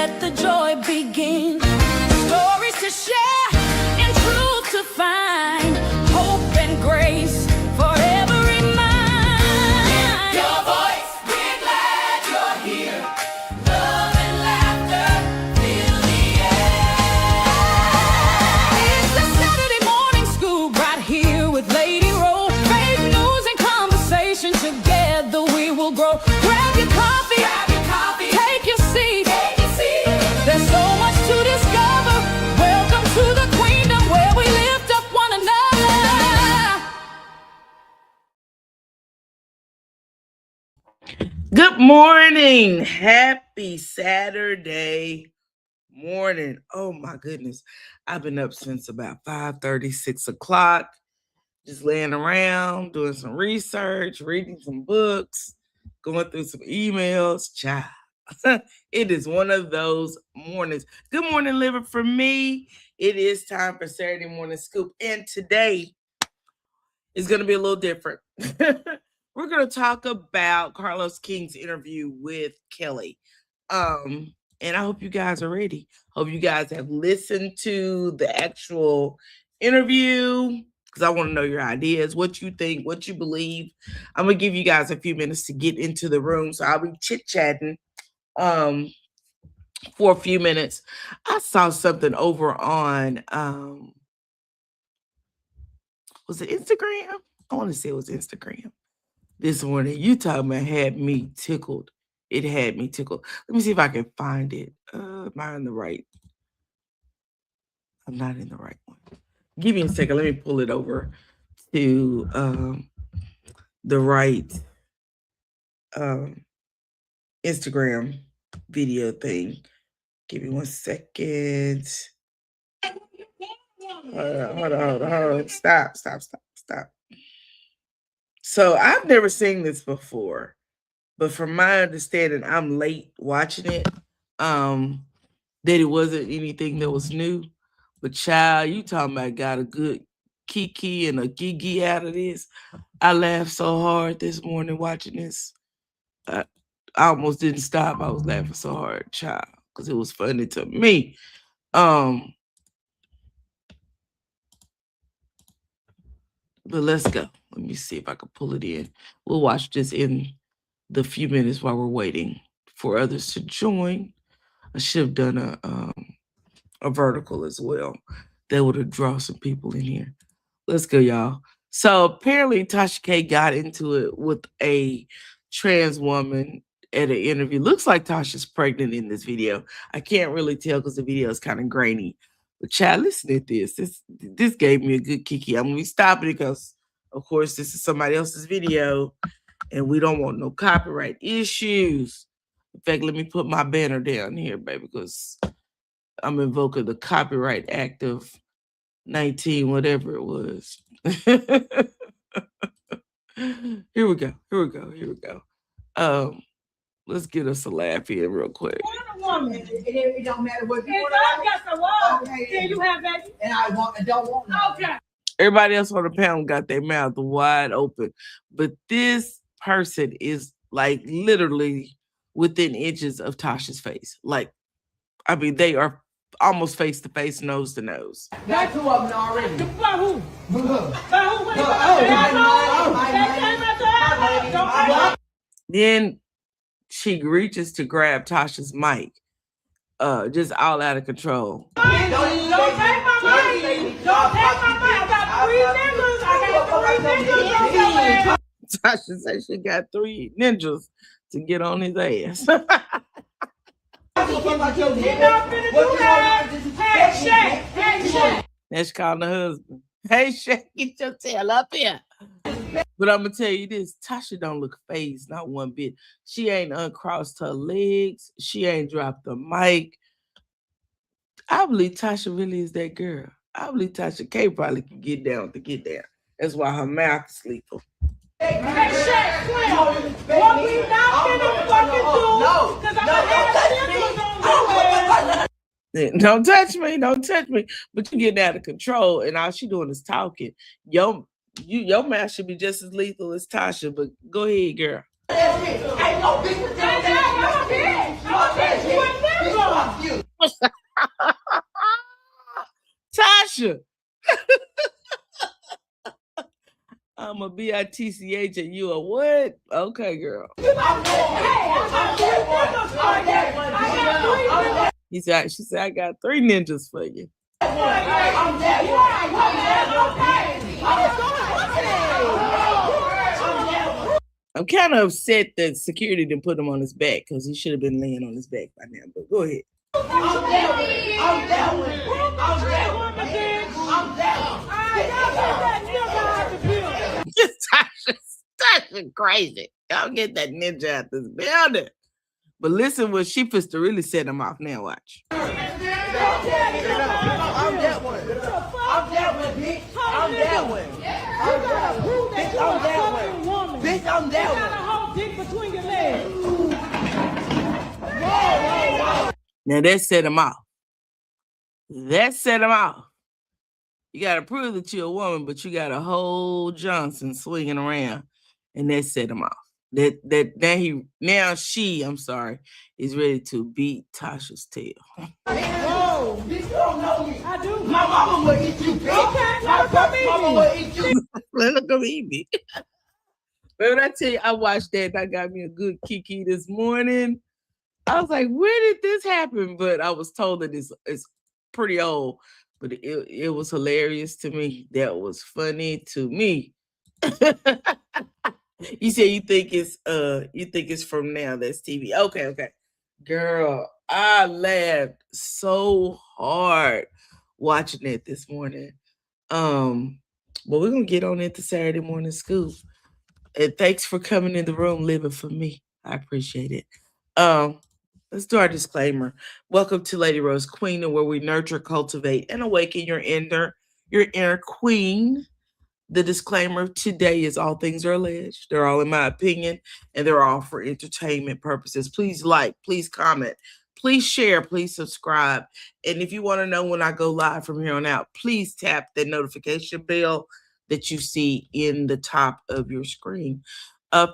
let the joy begin. Stories to share and truth to find. Hope and grace forever in mind. Your voice, we're glad you're here. Love and laughter fill the air. It's the Saturday morning scoop right here with LadyRo. Fake news and conversation, together we will grow. Grab your coffee, take your seat. There's so much to discover. Welcome to the Queendom, where we lift up one another. Good morning. Happy Saturday morning. Oh my goodness. I've been up since about 5:30, 6 o'clock, just laying around, doing some research, reading some books, going through some emails. Child. It is one of those mornings. Good morning, Liver. For me, it is time for Saturday Morning Scoop. And today is going to be a little different. We're going to talk about Carlos King's interview with Kelly. And I hope you guys are ready. Hope you guys have listened to the actual interview, because I want to know your ideas, what you think, what you believe. I'm going to give you guys a few minutes to get into the room. So I'll be chit-chatting for a few minutes. I saw something over on, was it Instagram? I want to say it was Instagram this morning. You talking about had me tickled. It had me tickled. Let me see if I can find it. Am I in the right? I'm not in the right one. Give me a second. Let me pull it over to the right Instagram video thing. Give me 1 second. Hold on. Stop. So I've never seen this before, but from my understanding, I'm late watching it. That it wasn't anything that was new. But child, you talking about got a good kiki and a gigi out of this. I laughed so hard this morning watching this. I almost didn't stop. I was laughing so hard, child, because it was funny to me. But let's go. Let me see if I can pull it in. We'll watch this in the few minutes while we're waiting for others to join. I should have done a vertical as well. That would have drawn some people in here. Let's go, y'all. So apparently Tasha K got into it with a trans woman at an interview. Looks like Tasha's pregnant in this video. I can't really tell because the video is kind of grainy. But child, listen to this. This gave me a good kiki. I'm going to be stopping it because, of course, this is somebody else's video, and we don't want no copyright issues. In fact, let me put my banner down here, baby, because I'm invoking the Copyright Act of 19, whatever it was. Here we go. Let's get us a laugh here real quick. It don't matter what you want. I got the wall. Can you have that? And I don't want. Okay. Everybody else on the panel got their mouth wide open, but this person is like literally within inches of Tasha's face. Like, I mean, they are almost face to face, nose to nose. Got two of them already. By who? Then she reaches to grab Tasha's mic, just all out of control. Don't take my mic. Don't take my mic. I got 3 niggas. Tasha said she got 3 ninjas to get on his ass. That's called the husband. Hey, Shaq, get your tail up here. But I'm going to tell you this. Tasha don't look phased, not one bit. She ain't uncrossed her legs. She ain't dropped the mic. I believe Tasha really is that girl. I believe Tasha K probably can get down to get down. That's why her mouth is lethal. Hey, Shaq, what we not finna fucking do, because I'm going to have Don't touch me. But you getting out of control, and all she doing is talking. Your mouth should be just as lethal as Tasha, but go ahead, girl. Ain't no bitch. I'm a bitch. You a nigga. Fuck you. Tasha. I'm a bitch and you a what? Okay, girl. She said, I got 3 ninjas for you. I'm kind of upset that security didn't put him on his back because he should have been laying on his back by now. But go ahead. Tasha crazy. Y'all get that ninja out this building. But listen, what she supposed to really set him off now. Watch. I'm that one. I'm that one, bitch. I'm that one. Bitch, I'm that one. Bitch, I'm that one. Dick between your legs. Now that set him off. That set him off. You got to prove that you're a woman, but you got a whole Johnson swinging around, and that set him off. Now she is ready to beat Tasha's tail. Whoa, bitch, you don't know me. I do. My mama will eat you, bitch. Okay, my mama will eat you. Let her come eat me. But when I tell you, I watched that, I got me a good kiki this morning. I was like, where did this happen? But I was told that it's pretty old, but it was hilarious to me. That was funny to me. You say you think it's from now. That's TV. Okay. Girl, I laughed so hard watching it this morning. But we're gonna get on into Saturday morning school. And thanks for coming in the room, living for me. I appreciate it. Let's do our disclaimer. Welcome to LadyRo's Queendom, where we nurture, cultivate, and awaken your inner queen. The disclaimer today is all things are alleged. They're all in my opinion, and they're all for entertainment purposes. Please like, please comment, please share, please subscribe. And if you want to know when I go live from here on out, please tap the notification bell that you see in the top of your screen.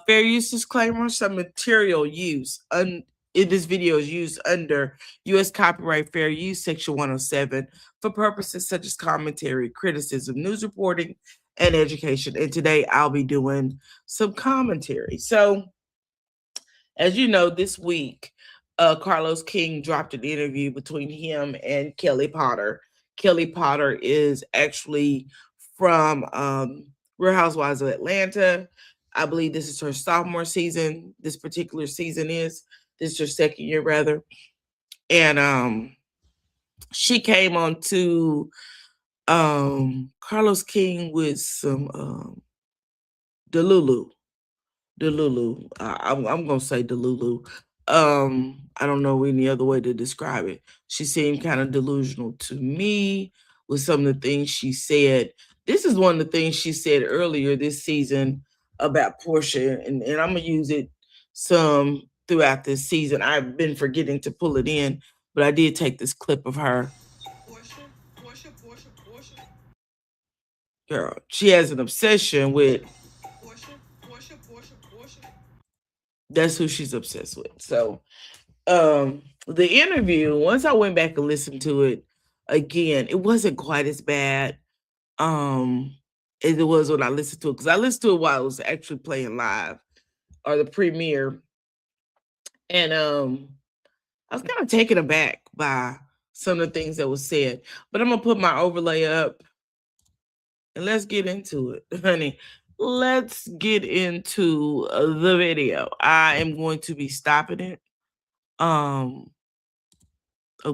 Fair use disclaimer, some material use in this video is used under U.S. Copyright Fair Use Section 107 for purposes such as commentary, criticism, news reporting, and education. And today I'll be doing some commentary. So, as you know, this week, Carlos King dropped an interview between him and Kelly Potter. Kelly Potter is actually from Real Housewives of Atlanta. I believe this is her sophomore season. This particular season is. This is her second year, rather. And she came on to Carlos King with some Delulu. I'm gonna say Delulu. I don't know any other way to describe it. She seemed kind of delusional to me with some of the things she said. This is one of the things she said earlier this season about Portia, and I'm gonna use it some throughout this season. I've been forgetting to pull it in, but I did take this clip of her. Portia. Girl, she has an obsession with Portia. That's who she's obsessed with. So the interview, once I went back and listened to it again, it wasn't quite as bad as it was when I listened to it, because I listened to it while it was actually playing live or the premiere. And I was kind of taken aback by some of the things that was said. But I'm gonna put my overlay up and let's get into it, honey. Let's get into the video. I am going to be stopping it. Of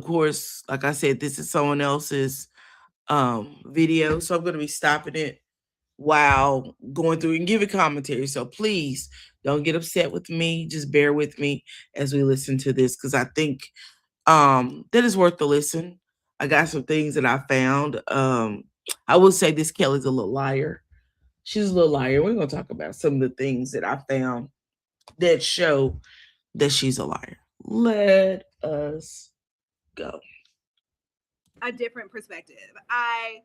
course, like I said, this is someone else's video, so I'm going to be stopping it while going through and giving commentary. So please don't get upset with me. Just bear with me as we listen to this, because I think that is worth the listen. I got some things that I found. I will say this: Kelly's a little liar. She's a little liar. We're going to talk about some of the things that I found that show that she's a liar. Let us go. A different perspective. I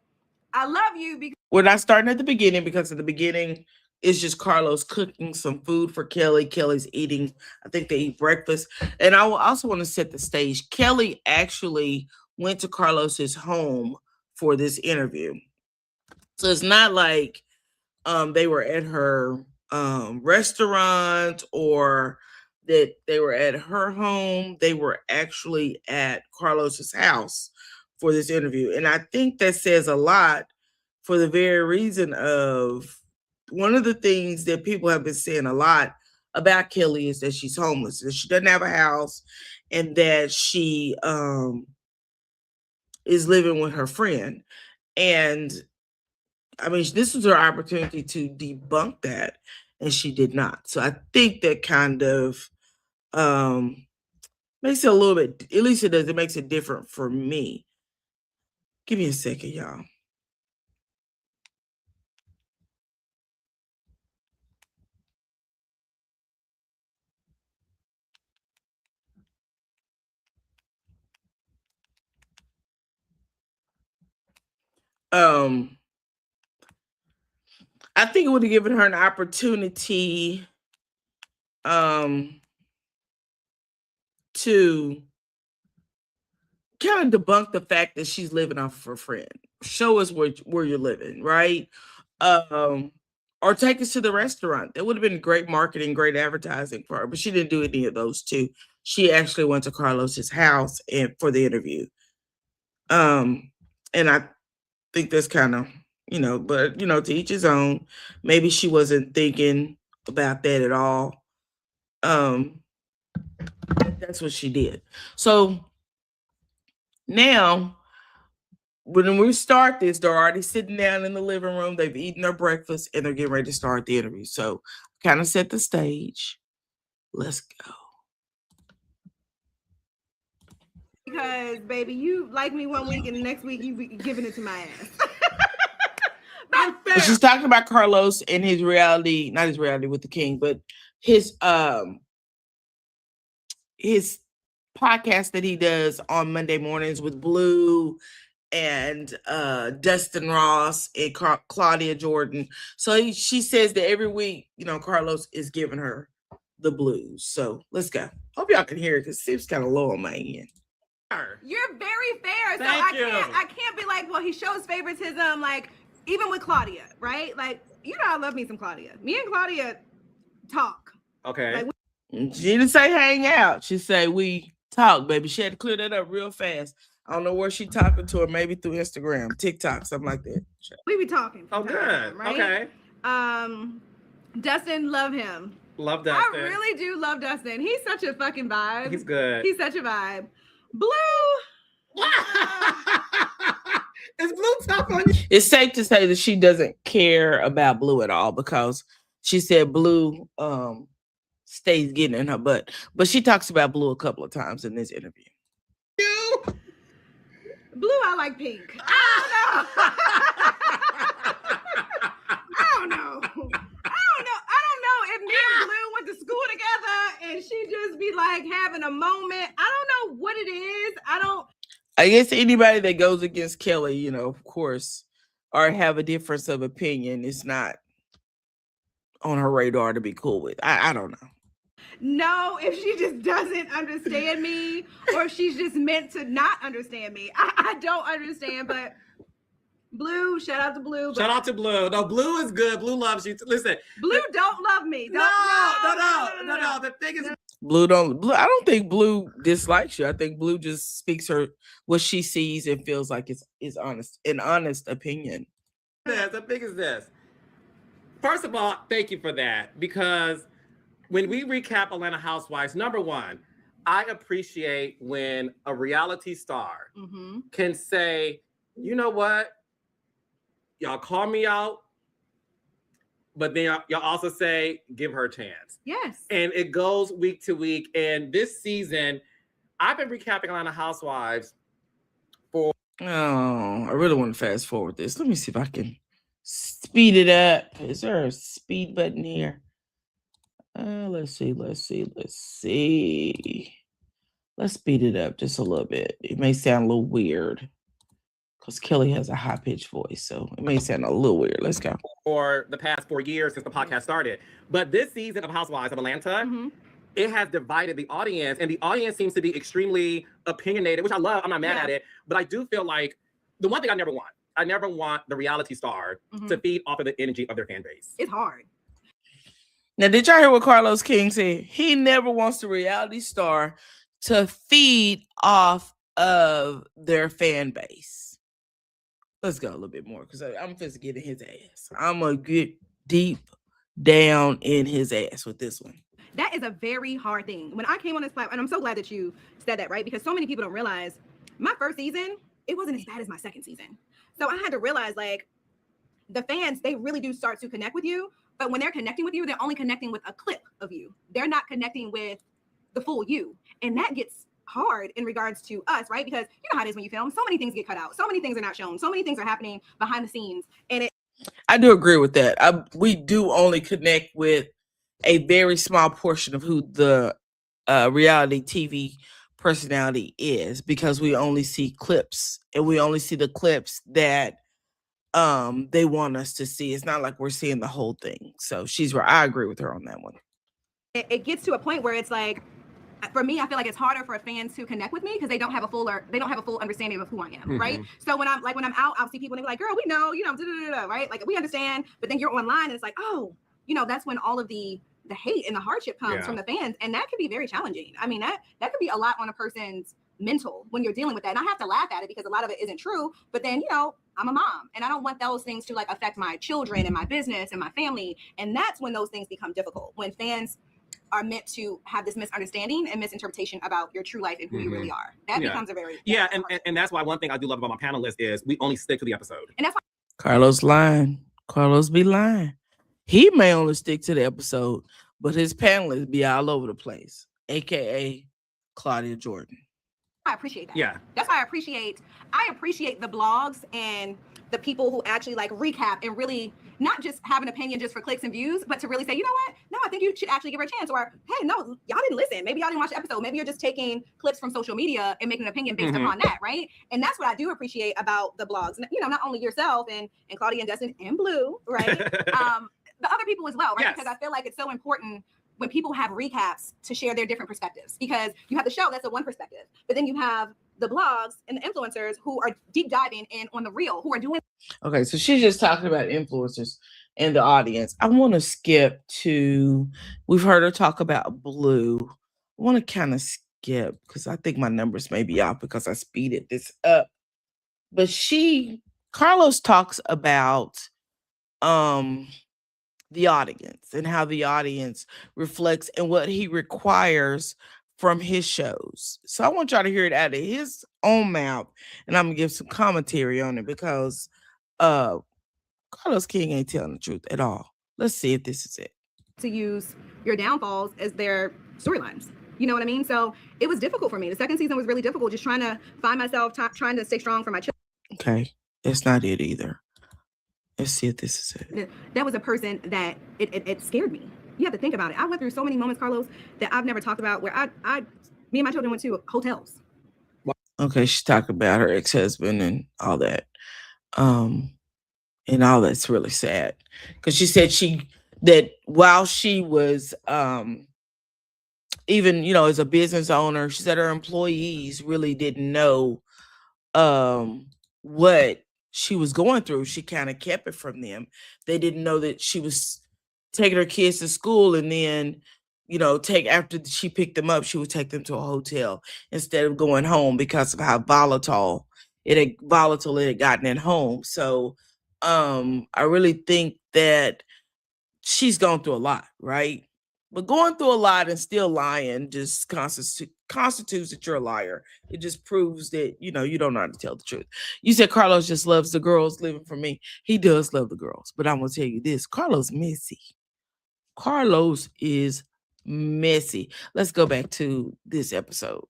love you because we're not starting at the beginning, because at the beginning it's just Carlos cooking some food for Kelly. Kelly's eating, I think they eat breakfast. And I also want to set the stage. Kelly actually went to Carlos's home for this interview. So it's not like they were at her restaurant or that they were at her home. They were actually at Carlos's house for this interview. And I think that says a lot for the very reason of one of the things that people have been saying a lot about Kelly is that she's homeless, that she doesn't have a house, and that she is living with her friend. And I mean, this was her opportunity to debunk that, and she did not. So I think that kind of makes it a little bit, at least it does, it makes it different for me. Give me a second, y'all. I think it would have given her an opportunity to kind of debunk the fact that she's living off of her friend. Show us where you're living, right? Or take us to the restaurant. That would have been great marketing, great advertising for her, but she didn't do any of those two. She actually went to Carlos's house and for the interview. And I think that's kind of, but to each his own. Maybe she wasn't thinking about that at all. That's what she did. So now, when we start this, they're already sitting down in the living room. They've eaten their breakfast and they're getting ready to start the interview. So kind of set the stage. Let's go. Because, baby, you like me one week and the next week you be giving it to my ass. But she's talking about Carlos and his reality, not his reality with the king, but his podcast that he does on Monday mornings with Blue and Dustin Ross and Claudia Jordan. So she says that every week, Carlos is giving her the blues. So let's go. Hope y'all can hear it because it seems kind of low on my end. You're very fair. So Thank you. I can't be like, well, he shows favoritism, like, even with Claudia, right? Like, I love me some Claudia. Me and Claudia talk. Okay. Like, She didn't say hang out. She said we talk, baby. She had to clear that up real fast. I don't know where she talking to her, maybe through Instagram, TikTok, something like that. we be talking. Oh, from time to good. time, right? Okay. Dustin, love him. Love Dustin. I really do love Dustin. He's such a fucking vibe. He's good. He's such a vibe. Blue. Is Blue tough on you? It's safe to say that she doesn't care about Blue at all because she said Blue stays getting in her butt. But she talks about Blue a couple of times in this interview. Blue, I like pink. I don't know. I don't know if me and Blue went to school together and she just be like having a moment. I don't know what it is. I guess anybody that goes against Kelly, of course, or have a difference of opinion is not on her radar to be cool with. I don't know. No, if she just doesn't understand me or if she's just meant to not understand me. I don't understand, but Blue, shout out to Blue. Shout out to Blue. No, Blue is good. Blue loves you. Listen. Blue don't love me. No. The thing is, Blue, I don't think Blue dislikes you. I think Blue just speaks what she sees and feels like is honest, an honest opinion. the thing is this. First of all, thank you for that, because when we recap Atlanta Housewives, number one, I appreciate when a reality star can say, you know what? Y'all call me out, but then y'all also say, give her a chance. Yes. And it goes week to week. And this season, I've been recapping Atlanta Housewives for... Oh, I really want to fast forward this. Let me see if I can speed it up. Is there a speed button here? Let's see. Let's speed it up just a little bit. It may sound a little weird because Kelly has a high pitched voice, so it may sound a little weird. Let's go. For the past 4 years since the podcast started. But this season of Housewives of Atlanta, it has divided the audience, and the audience seems to be extremely opinionated, which I love. I'm not mad at it, but I do feel like the one thing I never want the reality star to feed off of the energy of their fan base. It's hard. Now, did y'all hear what Carlos King said? He never wants the reality star to feed off of their fan base. Let's go a little bit more, because I'm supposed to get in his ass. I'm going to get deep down in his ass with this one. That is a very hard thing. When I came on this platform, and I'm so glad that you said that, right? Because so many people don't realize my first season, it wasn't as bad as my second season. So I had to realize, like, the fans, they really do start to connect with you. But when they're connecting with you, they're only connecting with a clip of you. They're not connecting with the full you. And that gets hard in regards to us, right? Because you know how it is when you film. So many things get cut out. So many things are not shown. So many things are happening behind the scenes. And I do agree with that. We do only connect with a very small portion of who the reality TV personality is, because we only see clips, and we only see the clips that they want us to see. It's not like we're seeing the whole thing. So she's right. I agree with her on that one. it gets to a point where it's like, for me, I feel like it's harder for fans to connect with me because they don't have a full understanding of who I am, right? So when I'm out, I'll see people and they're like, "Girl, we know, right? Like, we understand." But then you're online and it's like, "Oh, that's when all of the hate and the hardship comes from the fans, and that can be very challenging. I mean, that could be a lot on a person's mental when you're dealing with that. And I have to laugh at it because a lot of it isn't true. But then, I'm a mom, and I don't want those things to like affect my children and my business and my family. And that's when those things become difficult, when fans are meant to have this misunderstanding and misinterpretation about your true life and who you really are. That becomes a very and that's why one thing I do love about my panelists is we only stick to the episode. And that's why Carlos lying. Carlos be lying. He may only stick to the episode, but his panelists be all over the place, aka Claudia Jordan. I appreciate that. Yeah. That's why I appreciate the blogs and the people who actually like recap and really not just have an opinion just for clicks and views, but to really say, you know what? No, I think you should actually give her a chance. Or, hey, no, y'all didn't listen. Maybe y'all didn't watch the episode. Maybe you're just taking clips from social media and making an opinion based upon that, right? And that's what I do appreciate about the blogs. Not only yourself and Claudia and Dustin and Blue, right? The other people as well, right? Yes. Because I feel like it's so important when people have recaps to share their different perspectives, because you have the show, that's the one perspective, but then you have the blogs and the influencers who are deep diving in on the real, who are doing. Okay, so she's just talking about influencers and the audience. I want to skip to, we've heard her talk about Blue. I want to kind of skip because I think my numbers may be off because I speeded this up. But Carlos talks about the audience and how the audience reflects and what he requires from his shows. So I want y'all to hear it out of his own mouth, and I'm gonna give some commentary on it because Carlos King ain't telling the truth at all. Let's see if this is it. To use your downfalls as their storylines. You know what I mean? So it was difficult for me. The second season was really difficult, just trying to find myself, trying to stay strong for my children. Okay, that's not it either. Let's see if this is it. That was a person that it scared me. You have to think about it. I went through so many moments, Carlos, that I've never talked about, where me and my children went to hotels. Okay, she's talking about her ex-husband and all that. And all that's really sad. Because she said that while she was even, as a business owner, she said her employees really didn't know what she was going through. She kind of kept it from them. They didn't know that she was taking her kids to school, and then, after she picked them up, she would take them to a hotel instead of going home because of how volatile it had gotten at home. So I really think that she's gone through a lot, right? But going through a lot and still lying just constitutes that you're a liar. It just proves that, you don't know how to tell the truth. You said Carlos just loves the girls living for me. He does love the girls. But I'm going to tell you this. Carlos messy. Carlos is messy. Let's go back to this episode.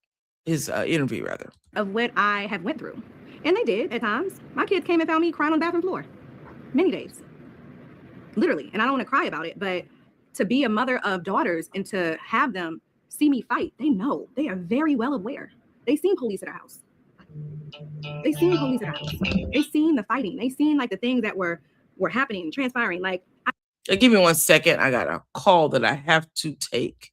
His interview, rather. Of what I have went through. And they did at times. My kids came and found me crying on the bathroom floor. Many days. Literally. And I don't want to cry about it, but to be a mother of daughters and to have them see me fight, they know. They are very well aware. They've seen police at our house. They seen police at our house. They seen the fighting. They seen like the things that were happening, transpiring. Like, give me 1 second. I got a call that I have to take.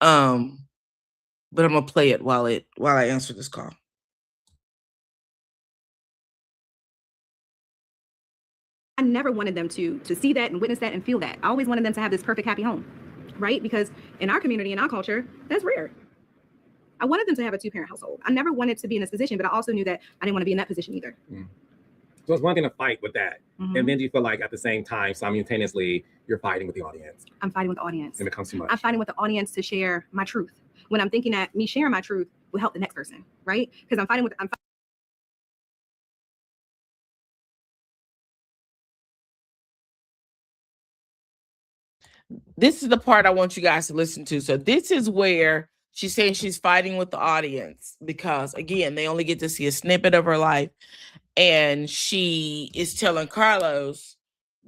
But I'm gonna play it while I answer this call. I never wanted them to see that and witness that and feel that. I always wanted them to have this perfect, happy home, right? Because in our community, in our culture, that's rare. I wanted them to have a 2-parent household. I never wanted to be in this position, but I also knew that I didn't want to be in that position either. So it's one thing to fight with that. And then do you feel like at the same time, simultaneously, you're fighting with the audience? I'm fighting with the audience. And it becomes too much. I'm fighting with the audience to share my truth. When I'm thinking that me sharing my truth will help the next person, right? Because I'm fighting with, This is the part I want you guys to listen to. So this is where she's saying she's fighting with the audience because, again, they only get to see a snippet of her life. And she is telling Carlos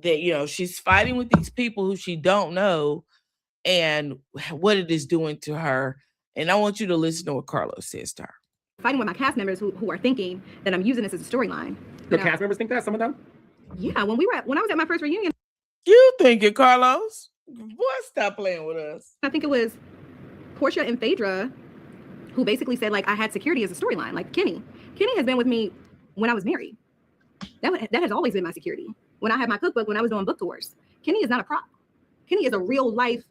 that, you know, she's fighting with these people who she don't know and what it is doing to her. And I want you to listen to what Carlos says to her. fighting with my cast members who are thinking that I'm using this as a storyline. The cast members think that, some of them? Yeah, when I was at my first reunion. You think it, Carlos? Boy, stop playing with us. I think it was Portia and Phaedra who basically said, like, I had security as a storyline. Like, Kenny has been with me when I was married. That has always been my security. When I had my cookbook, when I was doing book tours, Kenny is not a prop. Kenny is a real life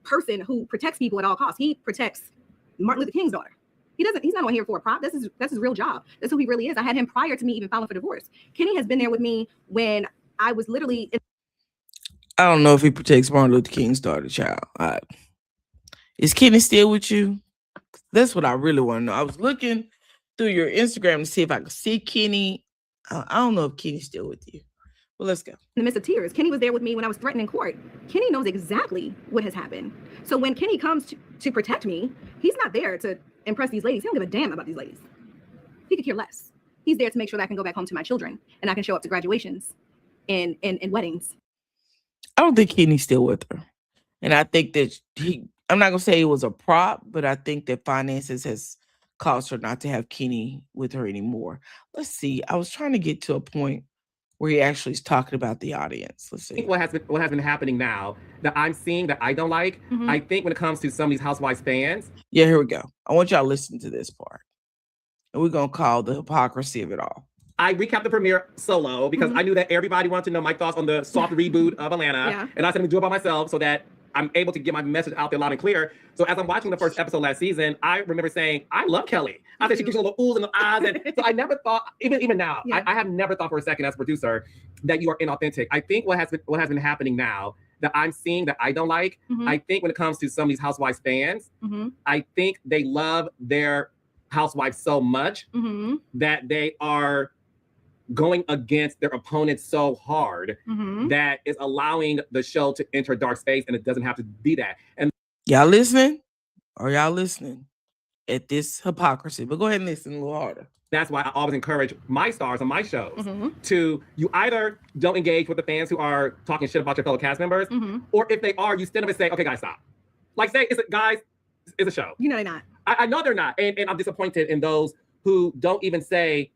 person who protects people at all costs. He protects Martin Luther King's daughter. He's not on here for a prop. That's his real job. That's who he really is. I had him prior to me even filing for divorce. Kenny has been there with me when I was literally. I don't know if he protects Martin Luther King's daughter, child. Is Kenny still with you? That's what I really want to know. I was looking through your Instagram to see if I could see Kenny. I don't know if Kenny's still with you. Well, let's go. In the midst of tears, Kenny was there with me when I was threatened in court. Kenny knows exactly what has happened. So when Kenny comes to protect me, he's not there to impress these ladies. He don't give a damn about these ladies. He could care less. He's there to make sure that I can go back home to my children and I can show up to graduations and weddings. I don't think Kenny's still with her. And I think that I'm not going to say it was a prop, but I think that finances has caused her not to have Kenny with her anymore. Let's see. I was trying to get to a point where he actually is talking about the audience. Let's see. I think what has been happening now that I'm seeing that I don't like, I think when it comes to some of these Housewives fans. Yeah, here we go. I want y'all to listen to this part. And we're going to call the hypocrisy of it all. I recapped the premiere solo because I knew that everybody wanted to know my thoughts on the soft reboot of Atlanta. Yeah. And I said, I'm going to do it by myself so that I'm able to get my message out there loud and clear. So as I'm watching the first episode last season, I remember saying, I love Kelly. I said she gives you a little oohs in the eyes. And so I never thought, even now, I have never thought for a second as a producer that you are inauthentic. I think what has been happening now that I'm seeing that I don't like, I think when it comes to some of these Housewives fans, I think they love their housewives so much that they are going against their opponents so hard that is allowing the show to enter a dark space, and it doesn't have to be that. And y'all listening? Are y'all listening at this hypocrisy? But go ahead and listen a little harder. That's why I always encourage my stars on my shows to, you either don't engage with the fans who are talking shit about your fellow cast members, or if they are, you stand up and say, okay, guys, stop. Like, say, guys, it's a show. You know they're not. I know they're not. And I'm disappointed in those who don't even say,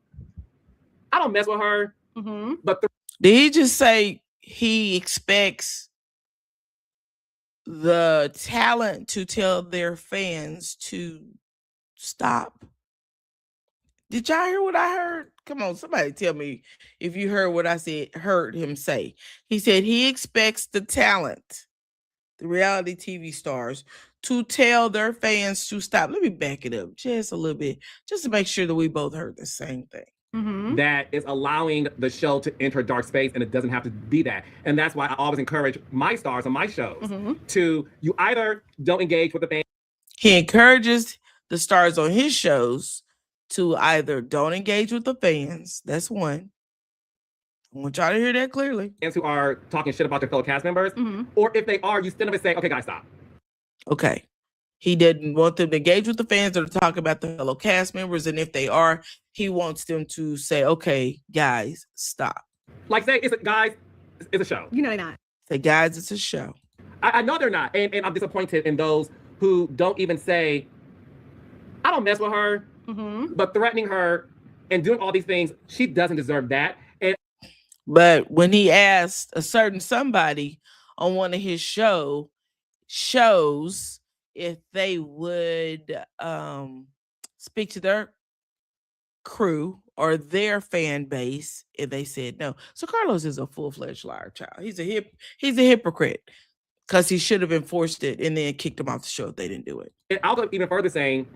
I don't mess with her. But did he just say he expects the talent to tell their fans to stop? Did y'all hear what I heard? Come on, somebody tell me if you heard what I heard him say. He said he expects the talent, the reality TV stars, to tell their fans to stop. Let me back it up just a little bit, just to make sure that we both heard the same thing. That is allowing the show to enter a dark space, and it doesn't have to be that. And that's why I always encourage my stars on my shows to, you either don't engage with the fans. He encourages the stars on his shows to either don't engage with the fans. That's one. I want y'all to hear that clearly. Fans who are talking shit about their fellow cast members, or if they are, you stand up and say, okay, guys, stop. Okay. He didn't want them to engage with the fans or to talk about the fellow cast members. And if they are, he wants them to say, okay, guys, stop. Like, say, guys, it's a show. You know they're not. Say, guys, it's a show. I know they're not. And I'm disappointed in those who don't even say, I don't mess with her, but threatening her and doing all these things. She doesn't deserve that. And But when he asked a certain somebody on one of his shows if they would speak to their crew or their fan base, and they said no. So Carlos is a full-fledged liar, child. He's a hypocrite because he should have enforced it and then kicked them off the show if they didn't do it. And I'll go even further saying,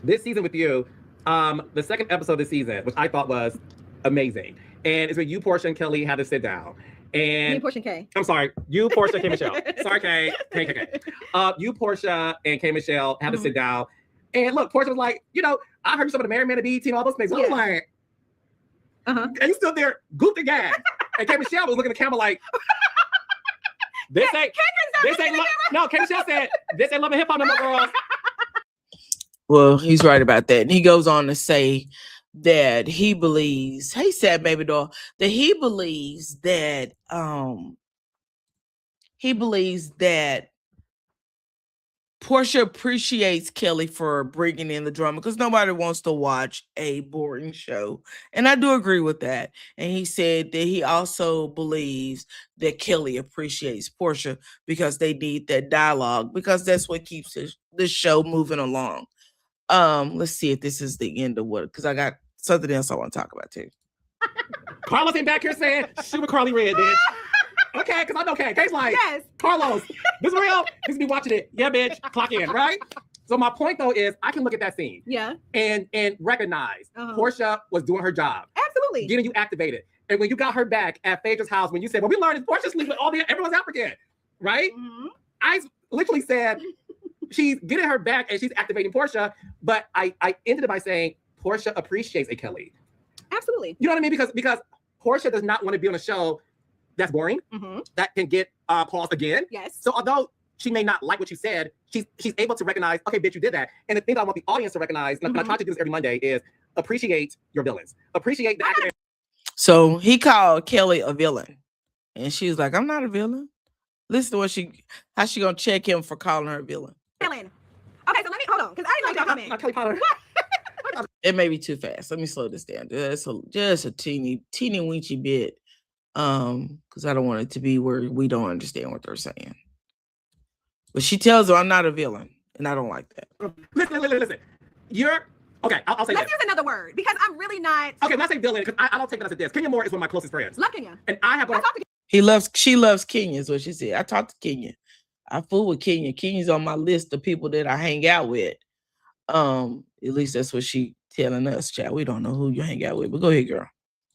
this season with you, the second episode of the season, which I thought was amazing, and it's when you, Portia, and Kelly had to sit down. And Me, Portia, and K. I'm sorry, you, Portia, K. Michelle. Sorry, K. You, Portia, and K. Michelle had to sit down. And look, Portia was like, you know, I heard you some of the Merry Men of BET and all those things. I was like, and you stood there, goofed the gas. And K. Michelle was looking at the camera like, this ain't no, K. Michelle said, this ain't Love and Hip Hop no more, girls. Well, he's right about that. And he goes on to say that he believes, hey, sad baby doll, that he believes that Portia appreciates Kelly for bringing in the drama because nobody wants to watch a boring show. And I do agree with that. And he said that he also believes that Kelly appreciates Portia because they need that dialogue, because that's what keeps the show moving along. Let's see if this is the end of what, because I got something else I want to talk about too. Carlos ain't back here saying, shoot with Carly Red, bitch. Okay, because I know Kay. Kay's like, Yes. Carlos, this is real. He's be watching it. Yeah, bitch, clock in, right? So my point though is I can look at that scene and recognize Portia was doing her job. Absolutely. Getting you activated. And when you got her back at Phaedra's house, when you said, well, we learned is Portia sleeps with everyone's African, right? I literally said, she's getting her back and she's activating Portia, but I ended it by saying Portia appreciates a Kelly. Absolutely. You know what I mean? Because Portia does not want to be on a show that's boring, that can get paused again. Yes. So although she may not like what you said, she's able to recognize, okay, bitch, you did that. And the thing that I want the audience to recognize, and I try to do this every Monday, is appreciate your villains. Appreciate the actor. So he called Kelly a villain. And she was like, I'm not a villain. Listen to how she gonna check him for calling her a villain. Villain. Okay, so let me, hold on, because I didn't like that comment. Not Kelly Potter. It may be too fast. Let me slow this down. Just a teeny weeny bit. Because I don't want it to be where we don't understand what they're saying. But she tells her I'm not a villain, and I don't like that. Listen. You're okay. I'll say. Let's use another word because I'm really not. Okay, let's say villain because I don't take it as a diss. Kenya Moore is one of my closest friends. Love Kenya. And I have. She loves Kenya, is what she said. I talked to Kenya. I fool with Kenya. Kenya's on my list of people that I hang out with. At least that's what she telling us, child. We don't know who you hang out with, but go ahead, girl.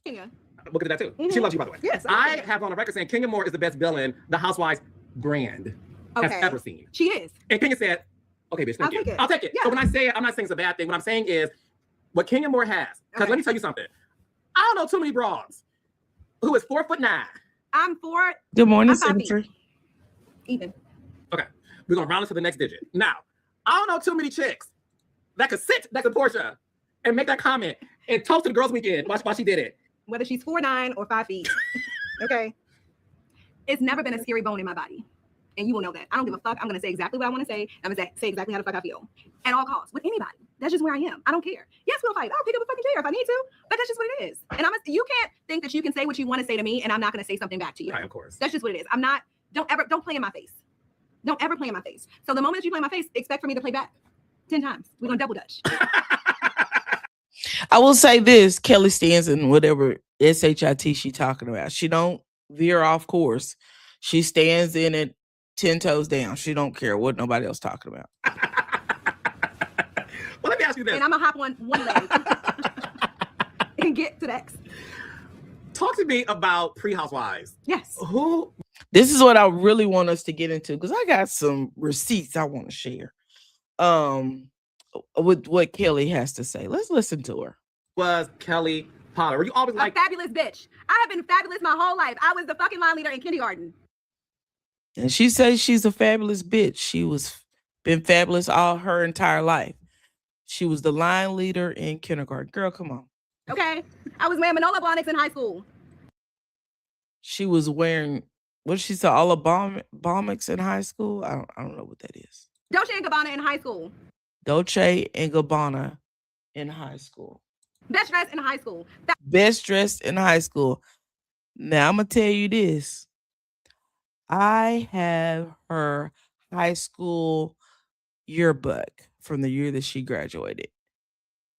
Kenya. Look at that too. She loves you, by the way. Yes. I have on the record saying Kenya Moore is the best villain the Housewives brand has ever seen. She is. And Kenya said, okay, bitch, thank you. I'll take it. Yeah. So when I say it, I'm not saying it's a bad thing. What I'm saying is what Kenya Moore has. Because let me tell you something. I don't know too many broads who is 4'9". I'm 4. Good morning, Secretary. Even. Okay. We're going to round it to the next digit. Now, I don't know too many chicks that could sit next to Portia and make that comment and toast to the girls' weekend while she did it. Whether she's 4'9" or 5 feet. Okay. It's never been a scary bone in my body. And you will know that. I don't give a fuck. I'm going to say exactly what I want to say. I'm going to say exactly how the fuck I feel. At all costs. With anybody. That's just where I am. I don't care. Yes, we'll fight. I'll pick up a fucking chair if I need to. But that's just what it is. And you can't think that you can say what you want to say to me and I'm not going to say something back to you. Right, of course. That's just what it is. Don't play in my face. Don't ever play in my face. So the moment that you play in my face, expect for me to play back 10 times. We're going to double dutch. I will say this, Kelly stands in whatever SHIT she talking about. She don't veer off course. She stands in it 10 toes down. She don't care what nobody else talking about. Well, let me ask you this. And I'm going to hop on one leg and get to the X. Talk to me about pre-Housewives. Yes. This is what I really want us to get into because I got some receipts I want to share. With what Kelly has to say. Let's listen to her. Was Kelly Potter? Were you always like a fabulous bitch? I have been fabulous my whole life. I was the fucking line leader in kindergarten. And she says she's a fabulous bitch. She was been fabulous all her entire life. She was the line leader in kindergarten. Girl, come on. Okay. I was wearing Manolo Blahniks in high school. She was wearing, what did she say, all the Blahniks in high school? I don't know what that is. Dolce & Gabbana in high school. Dolce & Gabbana in high school. Best dressed in high school. Best dressed in high school. Now I'm gonna tell you this. I have her high school yearbook from the year that she graduated.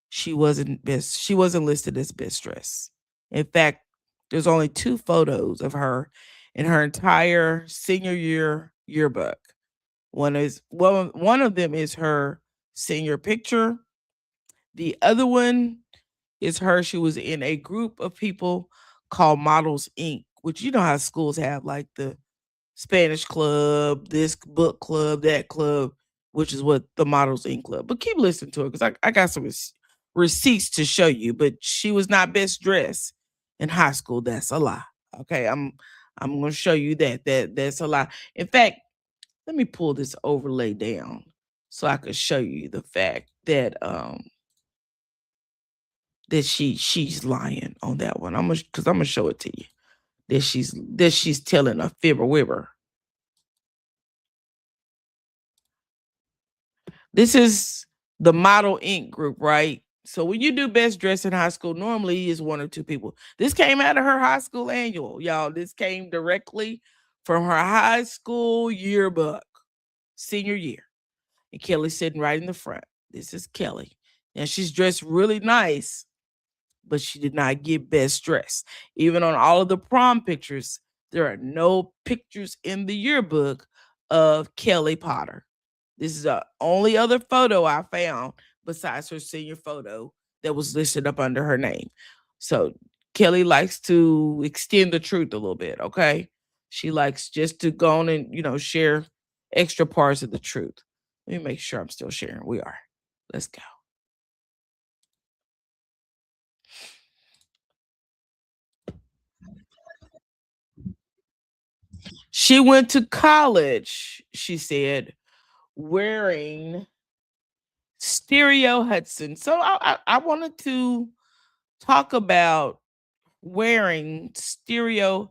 She wasn't listed as best dressed. In fact, there's only 2 photos of her in her entire senior year yearbook. One of them is her senior picture. The other one is her. She was in a group of people called Models Inc., which you know how schools have like the Spanish club, this book club, that club, which is what the Models Inc. club. But keep listening to it because I got some receipts to show you. But she was not best dressed in high school. That's a lie. Okay, I'm gonna show you that's a lie. In fact, let me pull this overlay down so I could show you the fact that that she's lying on that one. I'm gonna show it to you that she's telling a fibber wibber. This is the Model Inc. group, right? So when you do best dress in high school, normally is 1 or 2 people. This came out of her high school annual, y'all. This came directly from her high school yearbook, senior year. And Kelly's sitting right in the front. This is Kelly. And she's dressed really nice, but she did not get best dress. Even on all of the prom pictures, there are no pictures in the yearbook of Kelly Potter. This is the only other photo I found besides her senior photo that was listed up under her name. So Kelly likes to extend the truth a little bit, okay? She likes just to go on and, share extra parts of the truth. Let me make sure I'm still sharing. We are. Let's go. She went to college, she said, wearing Stereo Hudson. So I wanted to talk about wearing Sergio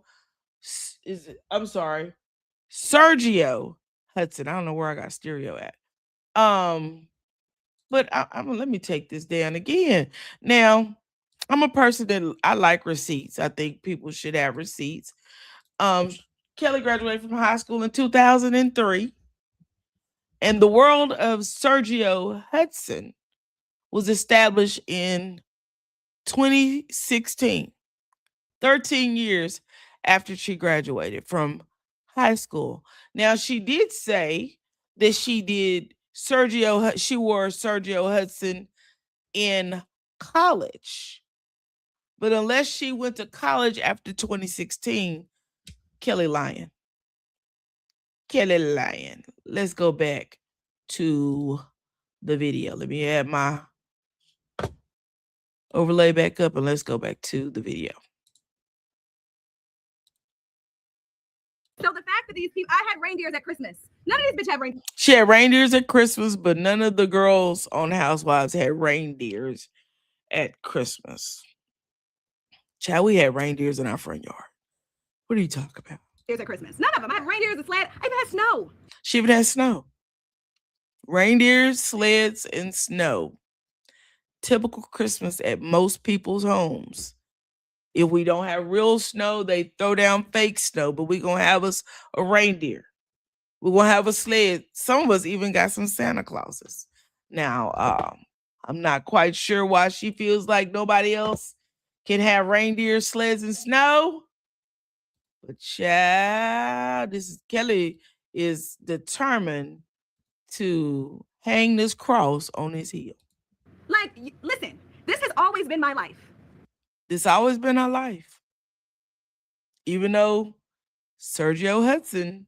Hudson. I don't know where I got stereo at. But let me take this down again. Now, I'm a person that I like receipts. I think people should have receipts. Kelly graduated from high school in 2003. And the world of Sergio Hudson was established in 2016, 13 years after she graduated from high school. Now, she did say that she wore Sergio Hudson in college. But unless she went to college after 2016, Kelly lying. Let's go back to the video. Let me add my overlay back up and let's go back to the video. So the fact that these people, I had reindeers at Christmas. None of these bitches have reindeers. She had reindeers at Christmas, but none of the girls on Housewives had reindeers at Christmas. Child, we had reindeers in our front yard. What are you talking about? Reindeers at Christmas. None of them. I had reindeers and sled. I even had snow. She even had snow. Reindeers, sleds, and snow. Typical Christmas at most people's homes. If we don't have real snow, they throw down fake snow, but we're going to have us a reindeer. We're going to have a sled. Some of us even got some Santa Clauses. Now, I'm not quite sure why she feels like nobody else can have reindeer, sleds, and snow. But child, Kelly is determined to hang this cross on his heel. Like, listen, this has always been my life. This always been her life. Even though Sergio Hudson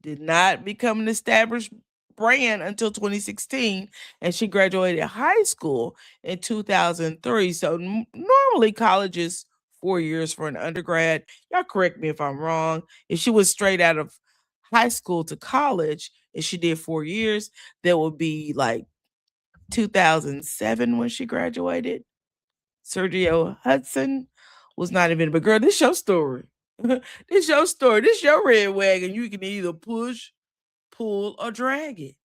did not become an established brand until 2016, and she graduated high school in 2003. So normally college is 4 years for an undergrad. Y'all correct me if I'm wrong. If she was straight out of high school to college and she did 4 years, that would be like 2007 when she graduated. Sergio Hudson was not even, but girl, this your story. This your story. This your red wagon. You can either push, pull, or drag it.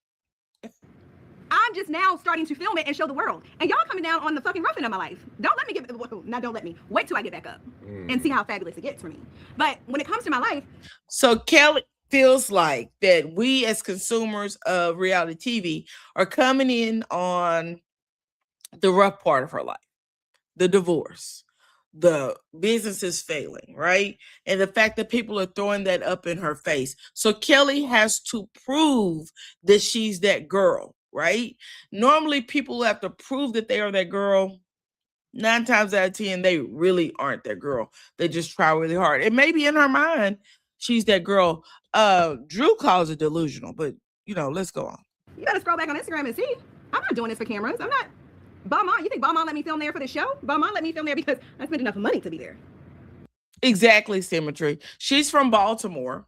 I'm just now starting to film it and show the world. And y'all coming down on the fucking rough end of my life. Don't let me don't let me. Wait till I get back up and see how fabulous it gets for me. But when it comes to my life. So Kelly feels like that we as consumers of reality TV are coming in on the rough part of her life, the divorce, the business is failing, right? And the fact that people are throwing that up in her face. So Kelly has to prove that she's that girl, right? Normally people have to prove that they are that girl. 9 times out of 10, they really aren't that girl. They just try really hard. And maybe in her mind, she's that girl. Drew calls it delusional, but let's go on. You gotta scroll back on Instagram and see. I'm not doing this for cameras. I'm not. Beaumont, you think Beaumont let me film there for the show? Beaumont let me film there because I spent enough money to be there. Exactly, Symmetry. She's from Baltimore,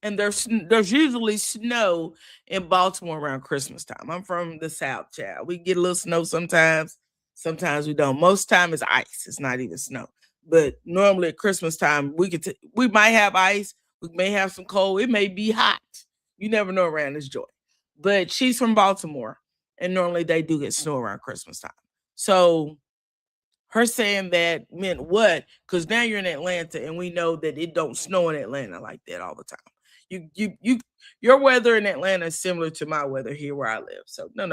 and there's usually snow in Baltimore around Christmas time. I'm from the South, child. We get a little snow sometimes. Sometimes we don't. Most time it's ice. It's not even snow. But normally at Christmas time, we might have ice. We may have some cold. It may be hot. You never know around this joy. But she's from Baltimore, and normally they do get snow around Christmas time. So her saying that meant what? Because now you're in Atlanta, and we know that it don't snow in Atlanta like that all the time. Your weather in Atlanta is similar to my weather here where I live. So no,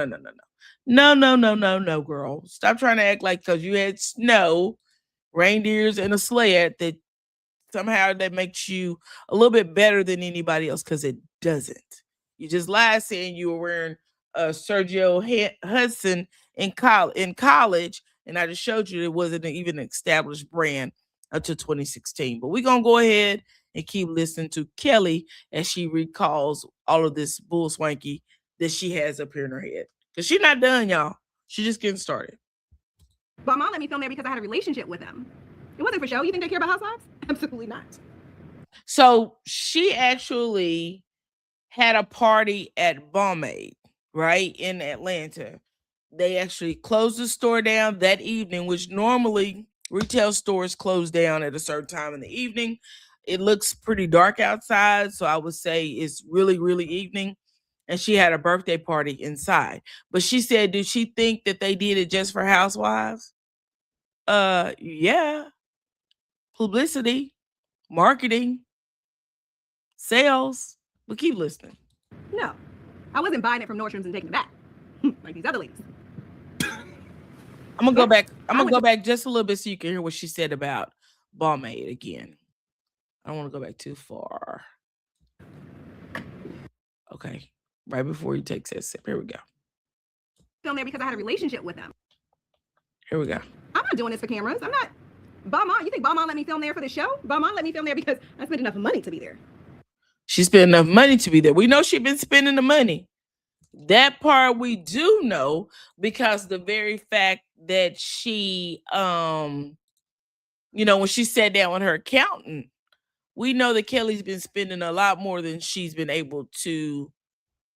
girl. Stop trying to act like because you had snow, reindeers, and a sled that somehow that makes you a little bit better than anybody else, because it doesn't. You just lied saying you were wearing Sergio Hudson in college, and I just showed you it wasn't even an established brand until 2016. But we're going to go ahead and keep listening to Kelly as she recalls all of this bull swanky that she has up here in her head. Because she's not done, y'all. She's just getting started. Beaumont let me film there because I had a relationship with him. It wasn't for show. You think they care about housewives? Absolutely not. So she actually had a party at Balmaid, right, in Atlanta. They actually closed the store down that evening, which normally retail stores close down at a certain time in the evening. It looks pretty dark outside, so I would say it's really, really evening. And she had a birthday party inside. But she said, did she think that they did it just for housewives? Yeah. Publicity, marketing, sales. But keep listening. No. I wasn't buying it from Nordstrom's and taking it back. Like these other ladies. I'm gonna go back. I'm gonna go back just a little bit so you can hear what she said about Balmaid again. I don't want to go back too far. Okay, right before you take that sip. Here we go. Film there because I had a relationship with him. Here we go. I'm not doing this for cameras. I'm not. Beaumont, you think Beaumont let me film there for the show? Beaumont let me film there because I spent enough money to be there. She spent enough money to be there. We know she's been spending the money. That part we do know, because the very fact that she, when she sat down with her accountant, we know that Kelly's been spending a lot more than she's been able to,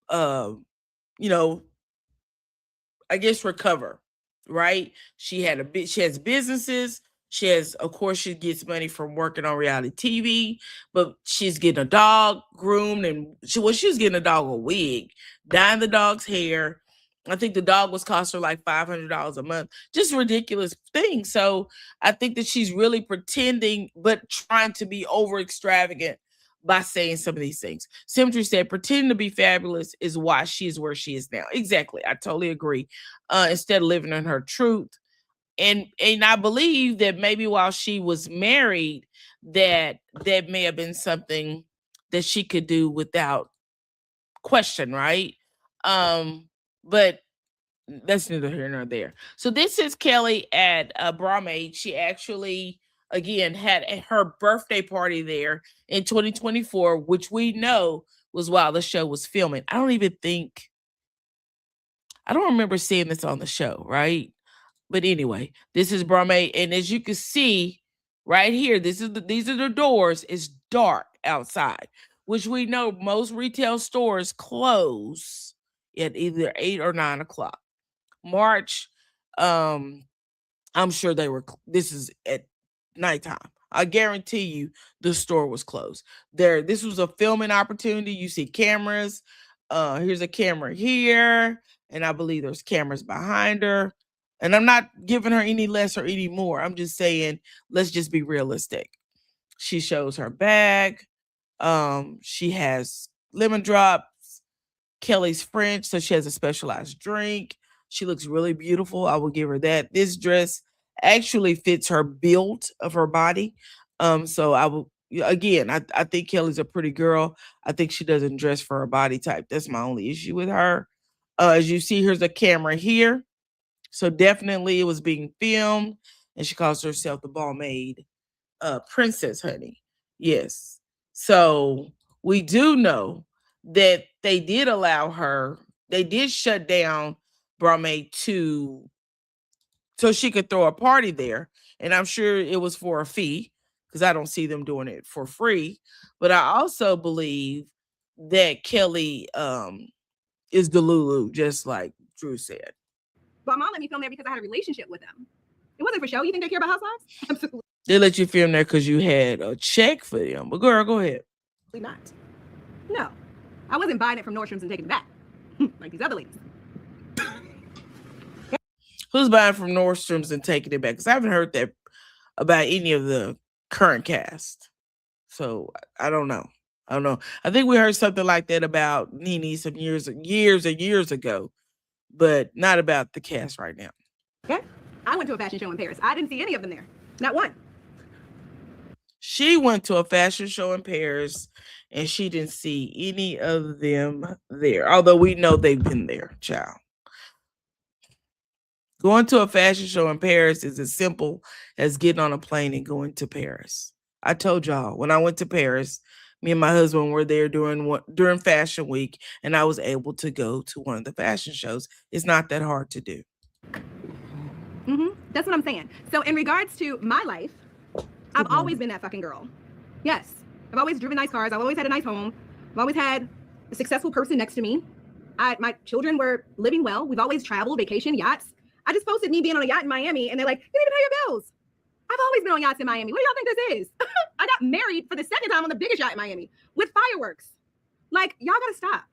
I guess, recover, right? She has businesses. Of course, she gets money from working on reality TV, but she's getting a dog groomed, and she was getting a dog a wig, dyeing the dog's hair. I think the dog was cost her like $500 a month. Just ridiculous thing. So I think that she's really pretending, but trying to be over extravagant by saying some of these things. Symmetry said, pretending to be fabulous is why she is where she is now. Exactly. I totally agree. Instead of living in her truth. And I believe that maybe while she was married, that may have been something that she could do without question, right? But that's neither here nor there. So this is Kelly at Balmaid. She actually, again, had her birthday party there in 2024, which we know was while the show was filming. I don't remember seeing this on the show, right? But anyway, this is Balmaid, and as you can see right here, these are the doors. It's dark outside, which we know most retail stores close at either 8 or 9 o'clock. March, I'm sure this is at nighttime. I guarantee you the store was closed. This was a filming opportunity. You see cameras. Here's a camera here. and I believe there's cameras behind her. And I'm not giving her any less or any more. I'm just saying, let's just be realistic. She shows her bag. She has lemon drops, Kelly's French, so she has a specialized drink. She looks really beautiful. I will give her that. This dress actually fits her build of her body. So I will again, I think Kelly's a pretty girl. I think she doesn't dress for her body type. That's my only issue with her. As you see, here's a camera here. So definitely it was being filmed, and she calls herself the ball maid princess, honey. Yes. So we do know that they did allow her, they did shut down Brame so she could throw a party there. And I'm sure it was for a fee, because I don't see them doing it for free. But I also believe that Kelly is the Lulu, just like Drew said. But mom let me film there because I had a relationship with them. It wasn't for show. You think they care about housewives? Absolutely They let you film there because you had a check for them. But girl, go ahead. not. No. I wasn't buying it from Nordstrom's and taking it back. Like these other ladies. Who's buying from Nordstrom's and taking it back? Because I haven't heard that about any of the current cast. So I don't know. I think we heard something like that about Nene some years and years ago, but not about the cast right now. Okay. I went to a fashion show in Paris. I didn't see any of them there. Not one. She went to a fashion show in Paris and she didn't see any of them there. Although we know they've been there, child. Going to a fashion show in Paris is as simple as getting on a plane and going to Paris. I told y'all, when I went to Paris, me and my husband were there during Fashion Week, and I was able to go to one of the fashion shows. It's not that hard to do. That's what I'm saying. So in regards to my life, I've always been that fucking girl. Yes. I've always driven nice cars. I've always had a nice home. I've always had a successful person next to me. My children were living well. We've always traveled, vacation, yachts. I just posted me being on a yacht in Miami, and they're like, you need to pay your bills. I've always been on yachts in Miami. What do y'all think this is? I got married for the second time on the biggest yacht in Miami with fireworks. Like, y'all gotta stop.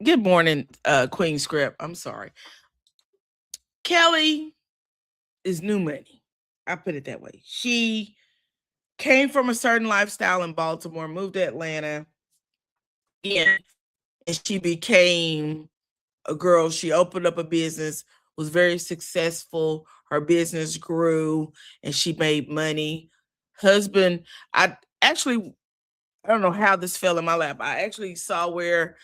Good morning, Queen Script. I'm sorry. Kelly is new money. I put it that way. She came from a certain lifestyle in Baltimore, moved to Atlanta, and she became a girl. She opened up a business, was very successful. Her business grew and she made money. Husband, I don't know how this fell in my lap. I actually saw where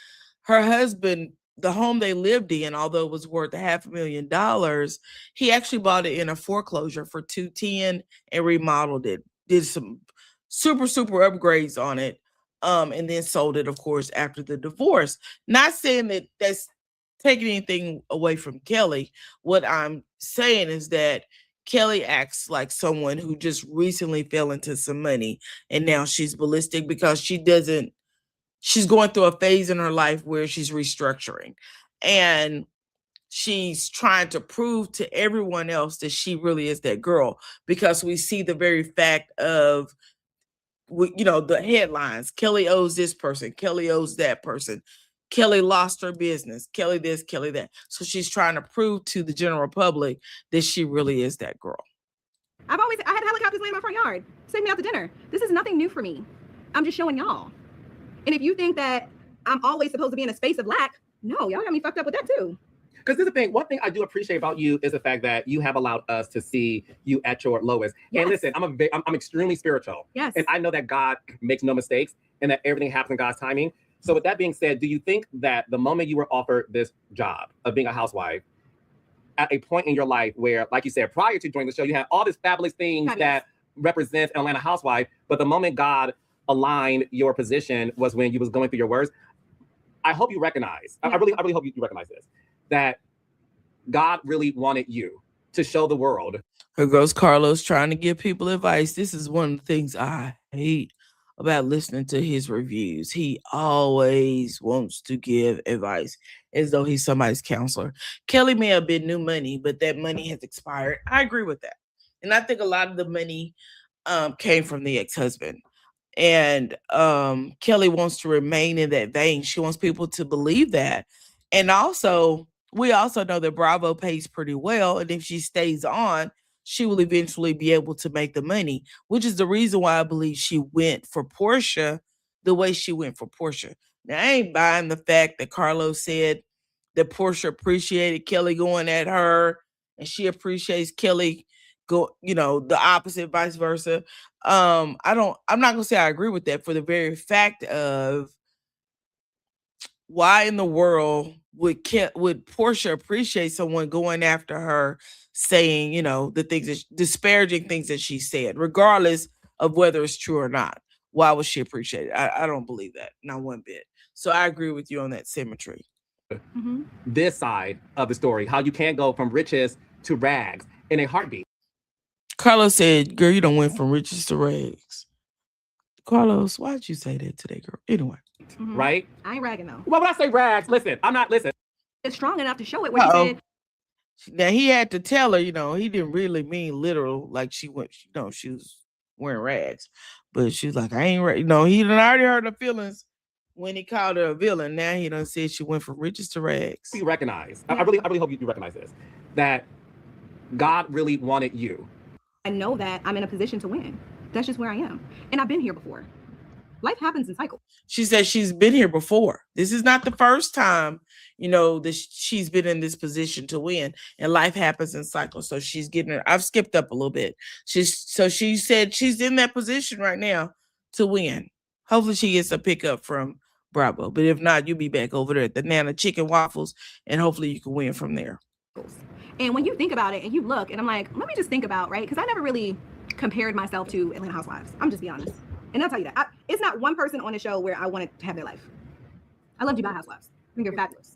her husband, the home they lived in, although it was worth $500,000, he actually bought it in a foreclosure for $210 and remodeled it, did some super upgrades on it, and then sold it, of course, after the divorce. Not saying that that's taking anything away from Kelly. What I'm saying is that Kelly acts like someone who just recently fell into some money and now she's ballistic because she's going through a phase in her life where she's restructuring and she's trying to prove to everyone else that she really is that girl, because we see the very fact of, the headlines. Kelly owes this person. Kelly owes that person. Kelly lost her business. Kelly this, Kelly that. So she's trying to prove to the general public that she really is that girl. I had helicopters land in my front yard. Take me out to dinner. This is nothing new for me. I'm just showing y'all. And if you think that I'm always supposed to be in a space of lack, no, y'all got me fucked up with that too. Because there's a thing, one thing I do appreciate about you is the fact that you have allowed us to see you at your lowest. Yes. And listen, I'm extremely spiritual. Yes. And I know that God makes no mistakes and that everything happens in God's timing. So with that being said, do you think that the moment you were offered this job of being a housewife, at a point in your life where, like you said, prior to joining the show, you had all these fabulous things that represent an Atlanta housewife, but the moment God aligned your position was when you was going through your worst? I hope you recognize, I really hope you recognize this, that God really wanted you to show the world. Here goes Carlos trying to give people advice. This is one of the things I hate about listening to his reviews. He always wants to give advice as though he's somebody's counselor. Kelly may have been new money, but that money has expired. I agree with that. And I think a lot of the money came from the ex-husband. And Kelly wants to remain in that vein. She wants people to believe that. And also, we also know that Bravo pays pretty well. And if she stays on, she will eventually be able to make the money, which is the reason why I believe she went for Portia the way she went for Portia. Now, I ain't buying the fact that Carlos said that Portia appreciated Kelly going at her and she appreciates Kelly the opposite, vice versa. I'm not gonna say I agree with that for the very fact of why in the world would Portia appreciate someone going after her, saying, the things disparaging things that she said, regardless of whether it's true or not. Why would she appreciate it? I don't believe that, not one bit. So I agree with you on that symmetry. This side of the story, how you can't go from riches to rags in a heartbeat. Carlos said, girl, you don't went from riches to rags. Carlos, why'd you say that today, girl? Anyway. Right? I ain't ragging though. Well, when I say rags, listen, I'm not, listen. It's strong enough to show it where she said. Now he had to tell her, he didn't really mean literal, like she was wearing rags. But she was like, I ain't he done already hurt her feelings when he called her a villain. Now he done said she went from riches to rags. You recognize, I really hope you recognize this, that God really wanted you. I know that I'm in a position to win. That's just where I am. And I've been here before. Life happens in cycles. She said she's been here before. This is not the first time, that she's been in this position to win. And life happens in cycles. So she's I've skipped up a little bit. She said she's in that position right now to win. Hopefully she gets a pickup from Bravo. But if not, you'll be back over there at the Nana Chicken Waffles. And hopefully you can win from there. And when you think about it and you look, and I'm like, let me just think about, right? Because I never really compared myself to Atlanta Housewives. I'm just be honest. And I'll tell you that. It's not one person on the show where I wanted to have their life. I love Dubai Housewives. I think you're fabulous.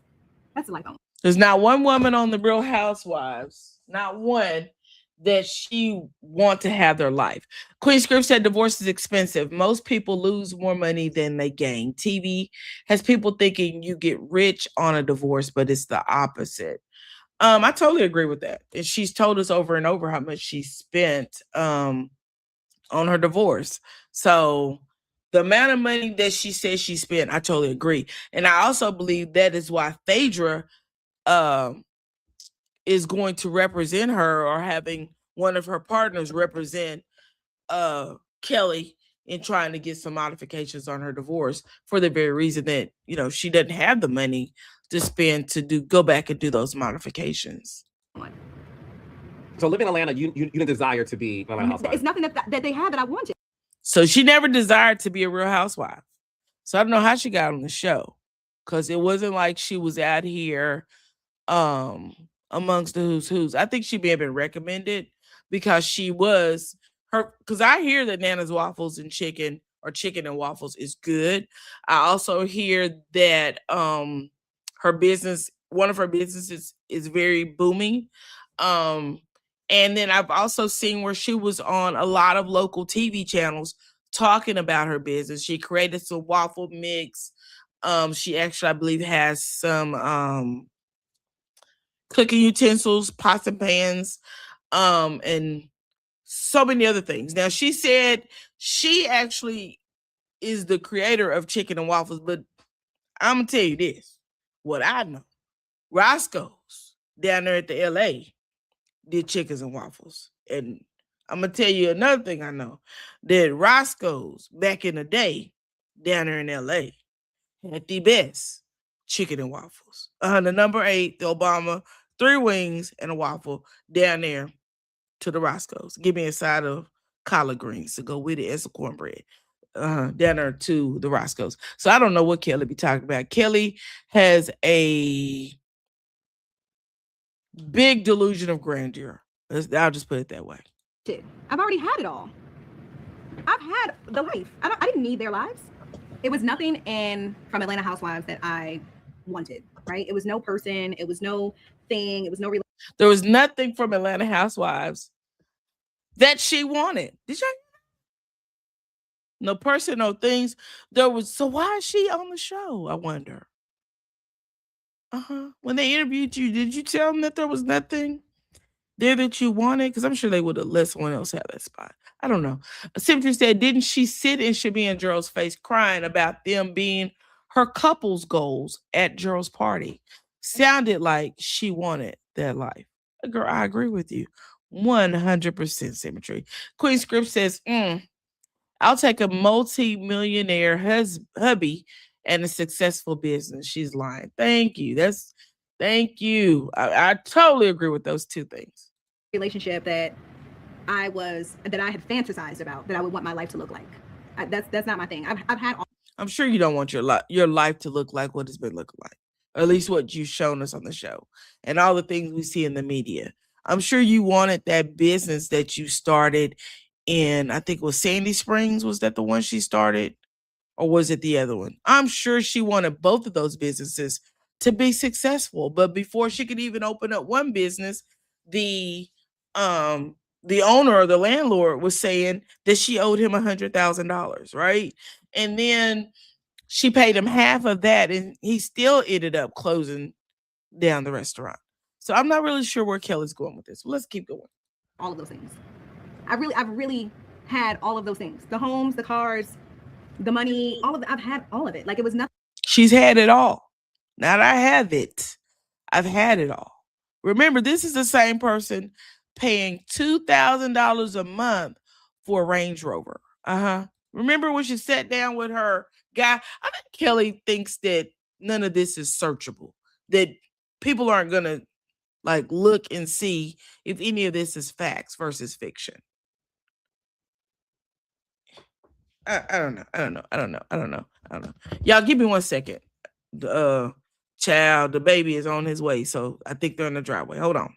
That's the life on. There's not one woman on the Real Housewives, not one, that she want to have their life. Queen Script said divorce is expensive. Most people lose more money than they gain. TV has people thinking you get rich on a divorce, but it's the opposite. I totally agree with that. And she's told us over and over how much she spent on her divorce. So the amount of money that she says she spent, I totally agree. And I also believe that is why Phaedra is going to represent her, or having one of her partners represent Kelly in trying to get some modifications on her divorce, for the very reason that, she doesn't have the money to spend to go back and do those modifications. So living in Atlanta, you didn't desire to be Atlanta Housewife. It's nothing that they had that I wanted. So she never desired to be a Real Housewife. So I don't know how she got on the show, because it wasn't like she was out here amongst the who's who's. I think she may have been recommended because she was because I hear that Nana's Waffles and Chicken, or Chicken and Waffles, is good. I also hear that one of her businesses is very booming. And then I've also seen where she was on a lot of local TV channels talking about her business. She created some waffle mix. She actually, I believe, has some cooking utensils, pots and pans, and so many other things. Now, she said she actually is the creator of Chicken and Waffles, but I'm going to tell you this. What I know, Roscoe's down there at the LA did chickens and waffles. And I'm going to tell you another thing I know, that Roscoe's back in the day down there in LA had the best chicken and waffles. The number 8, the Obama, 3 wings and a waffle down there to the Roscoe's. Give me a side of collard greens to go with it, and some cornbread. Down there to the Roscoe's. So I don't know what Kelly be talking about. Kelly has a big delusion of grandeur. I'll just put it that way. I've already had it all. I've had the life. I didn't need their lives. It was nothing from Atlanta Housewives that I wanted, right? It was no person. It was no thing. It was no relationship. There was nothing from Atlanta Housewives that she wanted. Did you? No person, no things. So why is she on the show, I wonder? When they interviewed you, did you tell them that there was nothing? there that you wanted? Because I'm sure they would have let someone else have that spot. I don't know. Symmetry said, didn't she sit in Shabby and Gerald's face crying about them being her couple's goals at Gerald's party? Sounded like she wanted that life. Girl, I agree with you. 100% Symmetry. Queen Script says, I'll take a multi-millionaire hubby and a successful business. She's lying. Thank you. Thank you. I totally agree with those two things. Relationship that I had fantasized about, that I would want my life to look like. That's not my thing. I've had. I'm sure you don't want your life to look like what it's been looking like, or at least what you've shown us on the show and all the things we see in the media. I'm sure you wanted that business that you started in, I think it was Sandy Springs. Was that the one she started? Or was it the other one? I'm sure she wanted both of those businesses to be successful. But before she could even open up one business, the owner or the landlord was saying that she owed him $100,000, right? And then she paid him half of that, and he still ended up closing down the restaurant. So I'm not really sure where Kelly's going with this. Well, let's keep going. All of those things. I've really had all of those things. The homes, the cars, the money, all of it. I've had all of it. Like, it was nothing. She's had it all. Not I have it. I've had it all. Remember, this is the same person paying $2,000 a month for a Range Rover. Remember when she sat down with her guy? I think Kelly thinks that none of this is searchable, that people aren't going to like look and see if any of this is facts versus fiction. I don't know. Y'all give me 1 second. The the baby is on his way, so I think they're in the driveway. Hold on.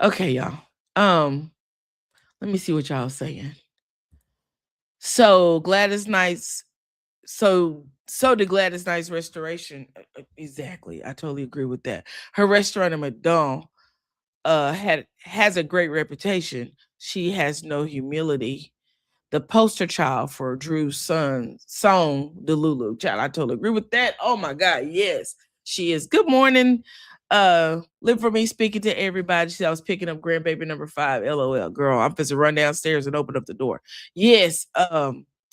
Okay, y'all. Let me see what y'all saying. So Gladys Knight's did Gladys Knight's restoration. Exactly. I totally agree with that. Her restaurant in McDonald has a great reputation. She has no humility. The poster child for Drew's song, Delulu. Child, I totally agree with that. Oh my God, yes, she is. Good morning. Live for me speaking to everybody. She said I was picking up grandbaby number 5. LOL. Girl, I'm supposed to run downstairs and open up the door. Yes,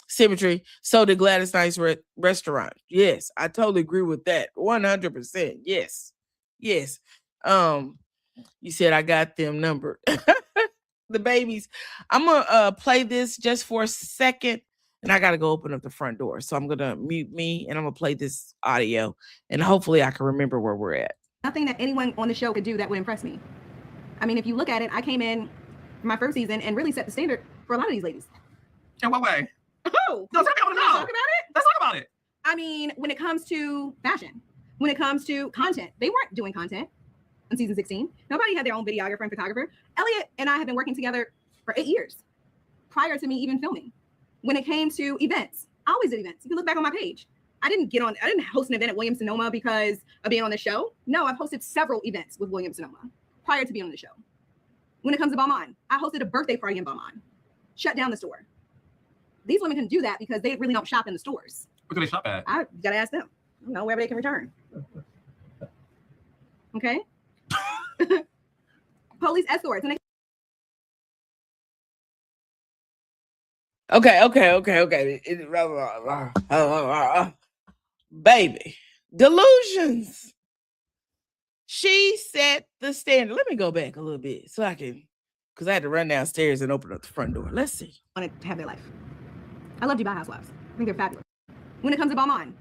Symmetry. So did Gladys Knight's restaurant. Yes, I totally agree with that. 100%. Yes. You said I got them numbered. The babies. I'm gonna play this just for a second, and I gotta go open up the front door. So I'm gonna mute me and I'm gonna play this audio, and hopefully I can remember where we're at. Nothing that anyone on the show could do that would impress me. I mean, if you look at it, I came in my first season and really set the standard for a lot of these ladies. In what way? Oh, no, tell me what to know. Talk about it. Let's talk about it. I mean, when it comes to fashion, when it comes to content, they weren't doing content in season 16. Nobody had their own videographer and photographer. Elliot and I have been working together for 8 years prior to me even filming. When it came to events, I always did events. You can look back on my page. I didn't host an event at Williams-Sonoma because of being on the show. No, I've hosted several events with Williams-Sonoma prior to being on the show. When it comes to Balmain, I hosted a birthday party in Balmain, shut down the store. These women can do that because they really don't shop in the stores. Where do they shop at? I gotta ask them. I don't know, wherever they can return. Okay? Police escorts. And Okay. Baby, delusions. She set the standard. Let me go back a little bit so I can, because I had to run downstairs and open up the front door. Let's see. Wanted to have their life. I love Dubai Housewives. I think they're fabulous. When it comes to Balmain.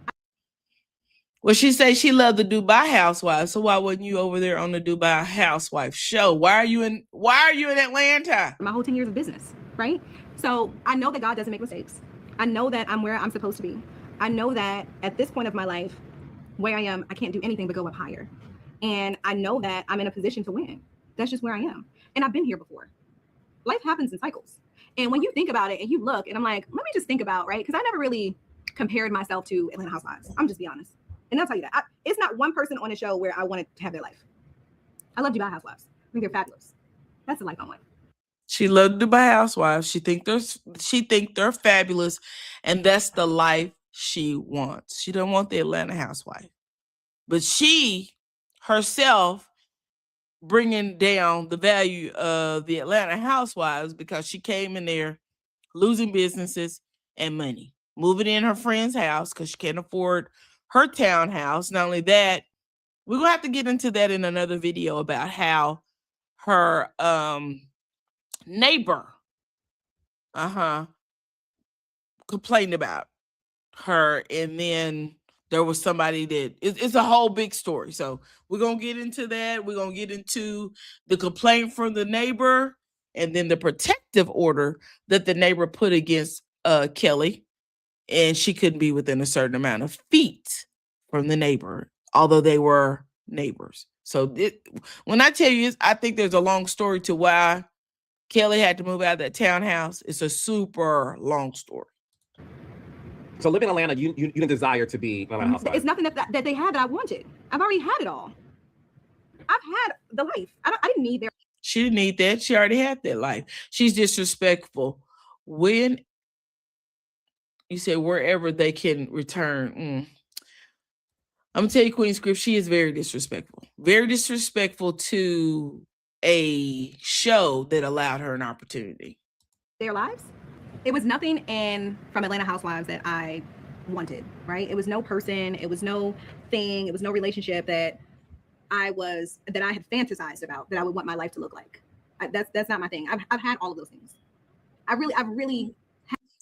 Well, she said she loved the Dubai Housewives. So why wasn't you over there on the Dubai Housewife show? Why are you in Atlanta? My whole 10 years of business, right? So I know that God doesn't make mistakes. I know that I'm where I'm supposed to be. I know that at this point of my life, where I am, I can't do anything but go up higher. And I know that I'm in a position to win. That's just where I am. And I've been here before. Life happens in cycles. And when you think about it and you look, and I'm like, let me just think about, right? Because I never really compared myself to Atlanta Housewives. I'm just be honest. And I'll tell you that. It's not one person on the show where I wanted to have their life. I love Dubai Housewives. I think they're fabulous. That's the life I want. She loved Dubai Housewives. She think they're fabulous, and that's the life she wants. She don't want the Atlanta housewife, but she herself bringing down the value of the Atlanta housewives because she came in there losing businesses and money, moving in her friend's house because she can't afford her townhouse. Not only that, we're gonna have to get into that in another video about how her neighbor complained about her, and then there was somebody that it's a whole big story. So we're gonna get into that. We're gonna get into the complaint from the neighbor, and then the protective order that the neighbor put against Kelly, and she couldn't be within a certain amount of feet from the neighbor, although they were neighbors. So when I tell you, I think there's a long story to why Kelly had to move out of that townhouse. It's a super long story. So living in Atlanta, you didn't desire to be an Atlanta housewife. It's nothing that they had that I wanted. I've already had it all. I've had the life. I didn't need their. She didn't need that. She already had that life. She's disrespectful. When you say wherever they can return, I'm gonna tell you, Queen Script, she is very disrespectful. Very disrespectful to a show that allowed her an opportunity. Their lives. It was nothing from Atlanta Housewives that I wanted, right? It was no person, it was no thing, it was no relationship that I had fantasized about that I would want my life to look like. That's not my thing. I've had all of those things. I've really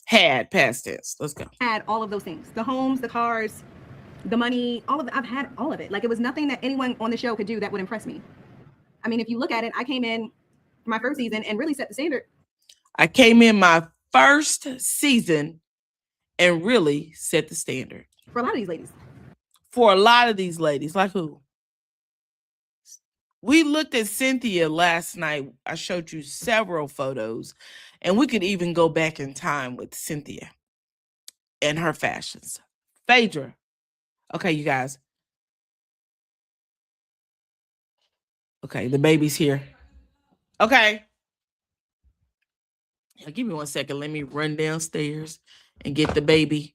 had past tense. Let's go. Had all of those things. The homes, the cars, the money, all of it. I've had all of it. Like, it was nothing that anyone on the show could do that would impress me. I mean, if you look at it, I came in my first season and really set the standard. I came in my first season and really set the standard. For a lot of these ladies. For a lot of these ladies. Like who? We looked at Cynthia last night. I showed you several photos, and we could even go back in time with Cynthia and her fashions. Phaedra. Okay, you guys. Okay, the baby's here. Okay. Now, give me 1 second. Let me run downstairs and get the baby.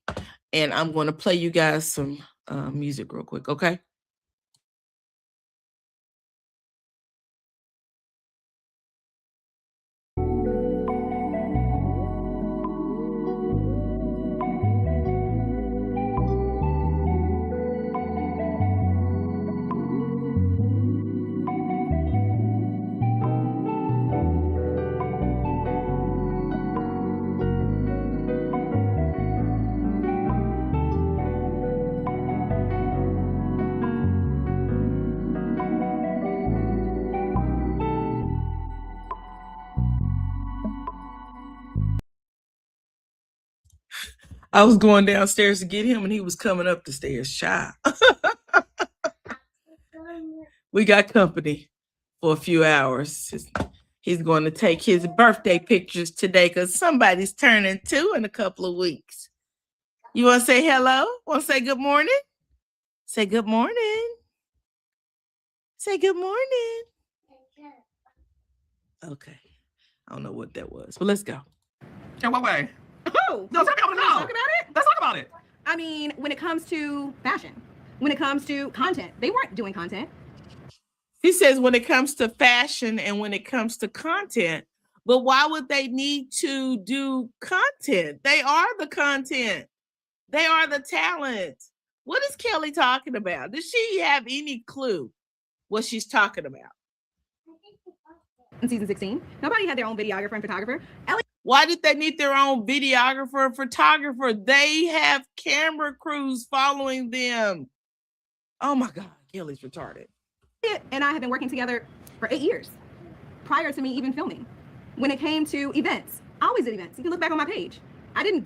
And I'm going to play you guys some music real quick, okay? I was going downstairs to get him, and he was coming up the stairs shy. We got company for a few hours. He's going to take his birthday pictures today because somebody's turning 2 in a couple of weeks. You want to say hello? Want to say good morning? Say good morning. Say good morning. Okay. I don't know what that was, but let's go. In what way? Oh, No, tell me, I want to know. talk about it. Let's talk about it. I mean, when it comes to fashion, when it comes to content, they weren't doing content. He says when it comes to fashion and when it comes to content, but why would they need to do content? They are the content. They are the talent. What is Kelly talking about? Does she have any clue what she's talking about? In season 16, nobody had their own videographer and photographer. Why did they need their own videographer and photographer? They have camera crews following them. Oh my God, Kelly's retarded. And I have been working together for 8 years prior to me even filming. When it came to events, I always did events. You can look back on my page. I didn't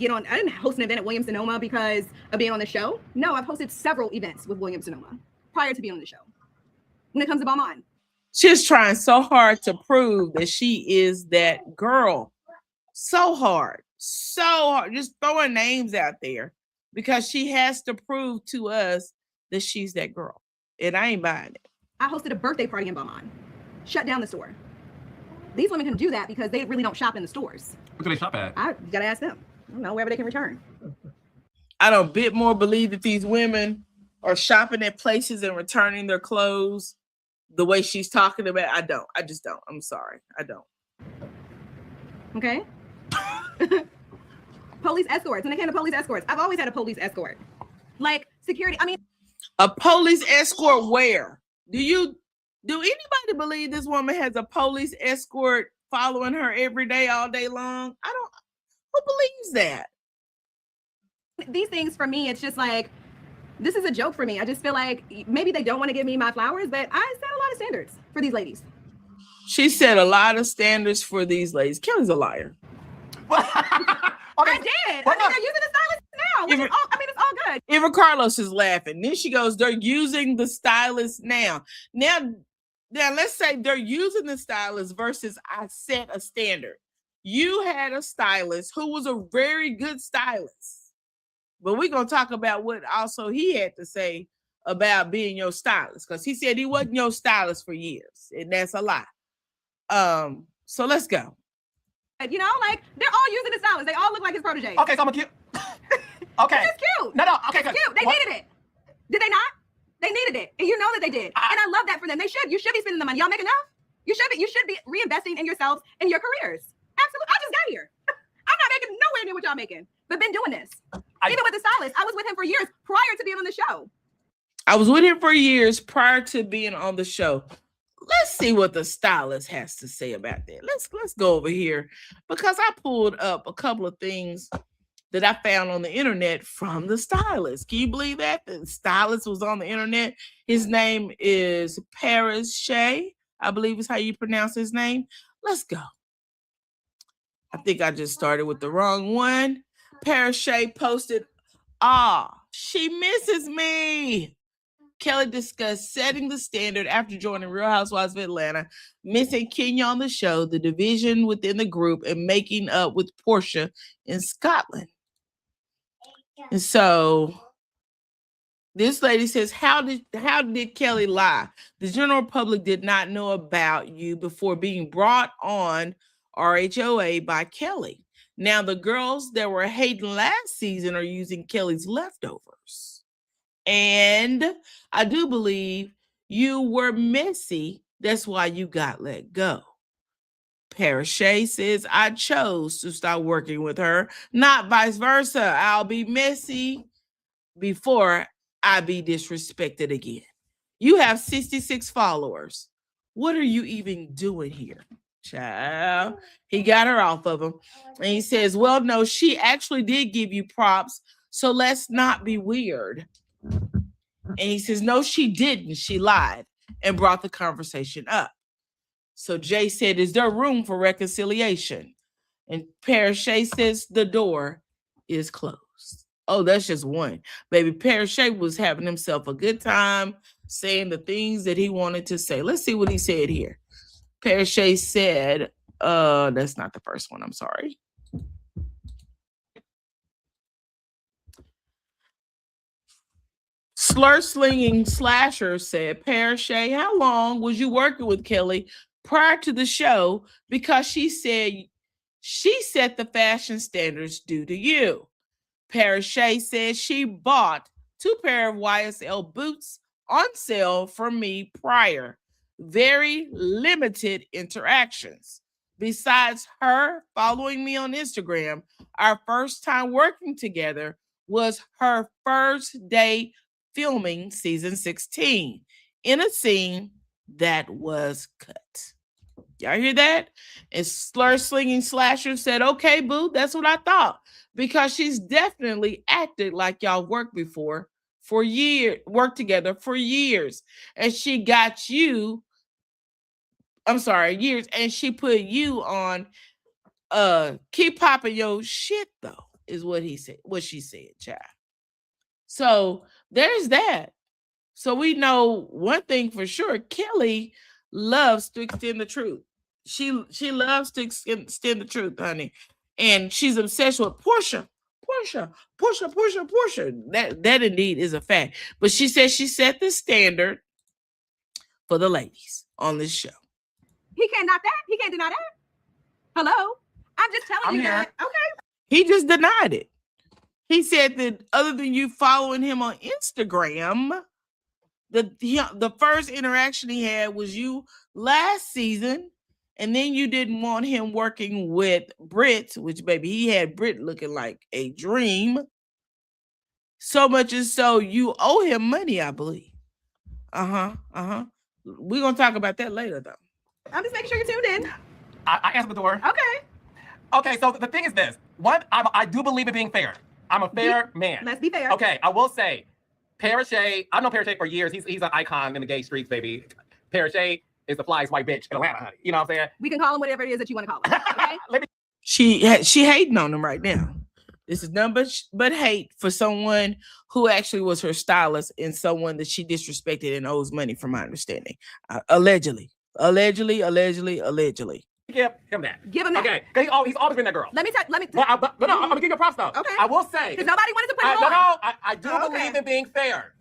host an event at Williams-Sonoma because of being on the show. No, I've hosted several events with Williams-Sonoma prior to being on the show. When it comes to Balmain, she's trying so hard to prove that she is that girl. So hard, just throwing names out there because she has to prove to us that she's that girl. And I ain't buying it. I hosted a birthday party in Balmain. shut down the store. These women can do that because they really don't shop in the stores. Where do they shop at? I gotta ask them. I don't know, wherever they can return. I don't bit more believe that these women are shopping at places and returning their clothes the way she's talking about. I don't. I just don't. I'm sorry. I don't. Okay. Police escorts. When it came to police escorts, I've always had a police escort. Like security. I mean, a police escort where? Do anybody believe this woman has a police escort following her every day, all day long? I don't. Who believes that? These things for me, it's just like, this is a joke for me. I just feel like maybe they don't want to give me my flowers, but I set a lot of standards for these ladies. She set a lot of standards for these ladies. Kelly's a liar. I did. They're using the stylist now. Which is all, I mean, it's all good. Eva Carlos is laughing. Then she goes, they're using the stylist now. Now, let's say they're using the stylist versus I set a standard. You had a stylist who was a very good stylist. But we're going to talk about what also he had to say about being your stylist. Because he said he wasn't your stylist for years. And that's a lie. So let's go. You know, like, they're all using the stylist. They all look like his protege. Okay, so I'm cute. Okay. It's cute. No, okay. It's cute. They needed it. Did they not? They needed it. And you know that they did. And I love that for them. They should. You should be spending the money. Y'all make enough? You should be reinvesting in yourselves and your careers. Absolutely. I just got here. I'm not making nowhere near what y'all making. But been doing this. Even with the stylist. I was with him for years prior to being on the show. I was with him for years prior to being on the show. Let's see what the stylist has to say about that. Let's go over here because I pulled up a couple of things that I found on the internet from the stylist. Can you believe that? The stylist was on the internet. His name is Paris Shea, I believe is how you pronounce his name. Let's go. I think I just started with the wrong one. Paris Shea posted, she misses me. Kelly discussed setting the standard after joining Real Housewives of Atlanta, missing Kenya on the show, the division within the group, and making up with Portia in Scotland. And so this lady says, how did Kelly lie? The general public did not know about you before being brought on RHOA by Kelly. Now the girls that were hating last season are using Kelly's leftovers. And I do believe you were messy. That's why you got let go. Paris Shea says, I chose to start working with her, not vice versa. I'll be messy before I be disrespected again. You have 66 followers. What are you even doing here? Child. He got her off of him. And he says, well, no, she actually did give you props. So let's not be weird. And he says, no, she didn't. She lied and brought the conversation up. So Jay said, is there room for reconciliation? And Paris Shea says the door is closed. Oh, that's just one. Baby, Paris Shea was having himself a good time saying the things that he wanted to say. Let's see what he said here. Paris Shea said, that's not the first one. I'm sorry. Slur-slinging Slasher said, Paris Shea, how long was you working with Kelly prior to the show? Because she said she set the fashion standards due to you. Paris Shea said she bought 2 pair of YSL boots on sale from me prior. Very limited interactions. Besides her following me on Instagram, our first time working together was her first day filming season 16 in a scene that was cut. Y'all hear that? And Slur-slinging Slasher said, okay, boo, that's what I thought. Because she's definitely acted like y'all worked before for years, worked together for years. And she got you, years, and she put you on keep popping your shit though, is what he said, what she said, child. So there's that. So we know one thing for sure. Kelly loves to extend the truth. She loves to extend the truth, honey. And she's obsessed with Portia. That indeed is a fact. But she says she set the standard for the ladies on this show. He can't knock that. He can't deny that. Hello. I'm just telling you here. that. Okay. He just denied it. He said that other than you following him on Instagram, the first interaction he had was you last season, and then you didn't want him working with Britt, which baby, he had Britt looking like a dream. So much as so you owe him money, I believe. We're gonna talk about that later, though. I'm just making sure you're tuned in. I answered the door. Okay, so the thing is this. One, I do believe in being fair. I'm a fair man. Let's be fair. Okay, I will say, Parashay, I've known Parashay for years. He's an icon in the gay streets, baby. Parashay is the flyest white bitch in Atlanta, honey. You know what I'm saying? We can call him whatever it is that you want to call him. Okay? She hating on him right now. This is nothing but hate for someone who actually was her stylist and someone that she disrespected and owes money, from my understanding. Allegedly. Give him that. Give him that. Okay, he's always been that girl. Let me But no, I'm gonna give you a props though. Okay. I will say, because nobody wanted to put him on. I do believe in being fair.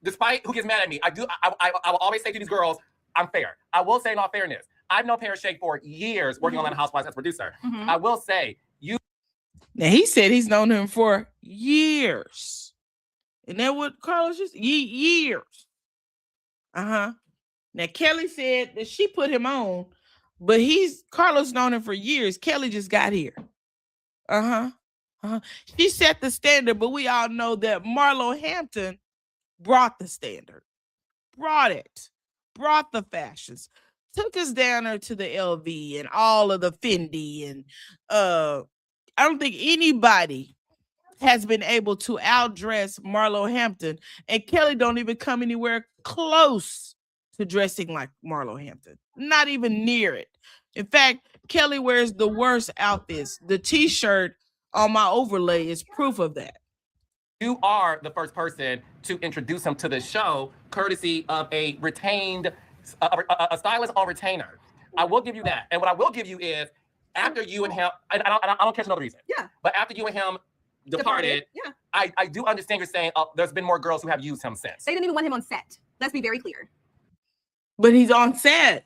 Despite who gets mad at me, I will always say to these girls, I'm fair. I will say in all fairness, I've known Parashay for years working on Atlanta Housewives as a producer. I will say, now he said he's known him for years. Isn't that what Carlos just years? Now Kelly said that she put him on, but Carlos known him for years. Kelly just got here. She set the standard, but we all know that Marlo Hampton brought the standard, brought the fashions, took us down there to the LV and all of the Fendi, and I don't think anybody has been able to outdress Marlo Hampton, and Kelly don't even come anywhere close to dressing like Marlo Hampton. Not even near it. In fact, Kelly wears the worst outfits. The t-shirt on my overlay is proof of that. you are the first person to introduce him to the show, courtesy of a retained, a stylist on retainer. I will give you that. And what I will give you is, after you and him, I don't catch another reason. Yeah. But after you and him departed, yeah. I do understand you're saying there's been more girls who have used him since. They didn't even want him on set. Let's be very clear. But he's on set.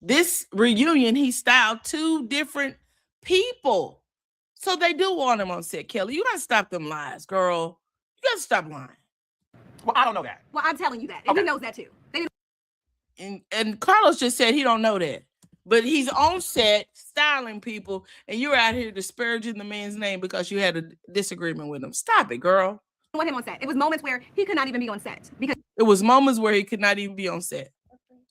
This reunion, he styled 2 different people. So they do want him on set, Kelly. You gotta stop them lies, girl. You gotta stop lying. Well, I don't know that. Well, I'm telling you that. And he knows that too. They didn't. And Carlos just said he don't know that. But he's on set styling people, and you're out here disparaging the man's name because you had a disagreement with him. Stop it, girl. Want him on set. It was moments where he could not even be on set because It was moments where he could not even be on set.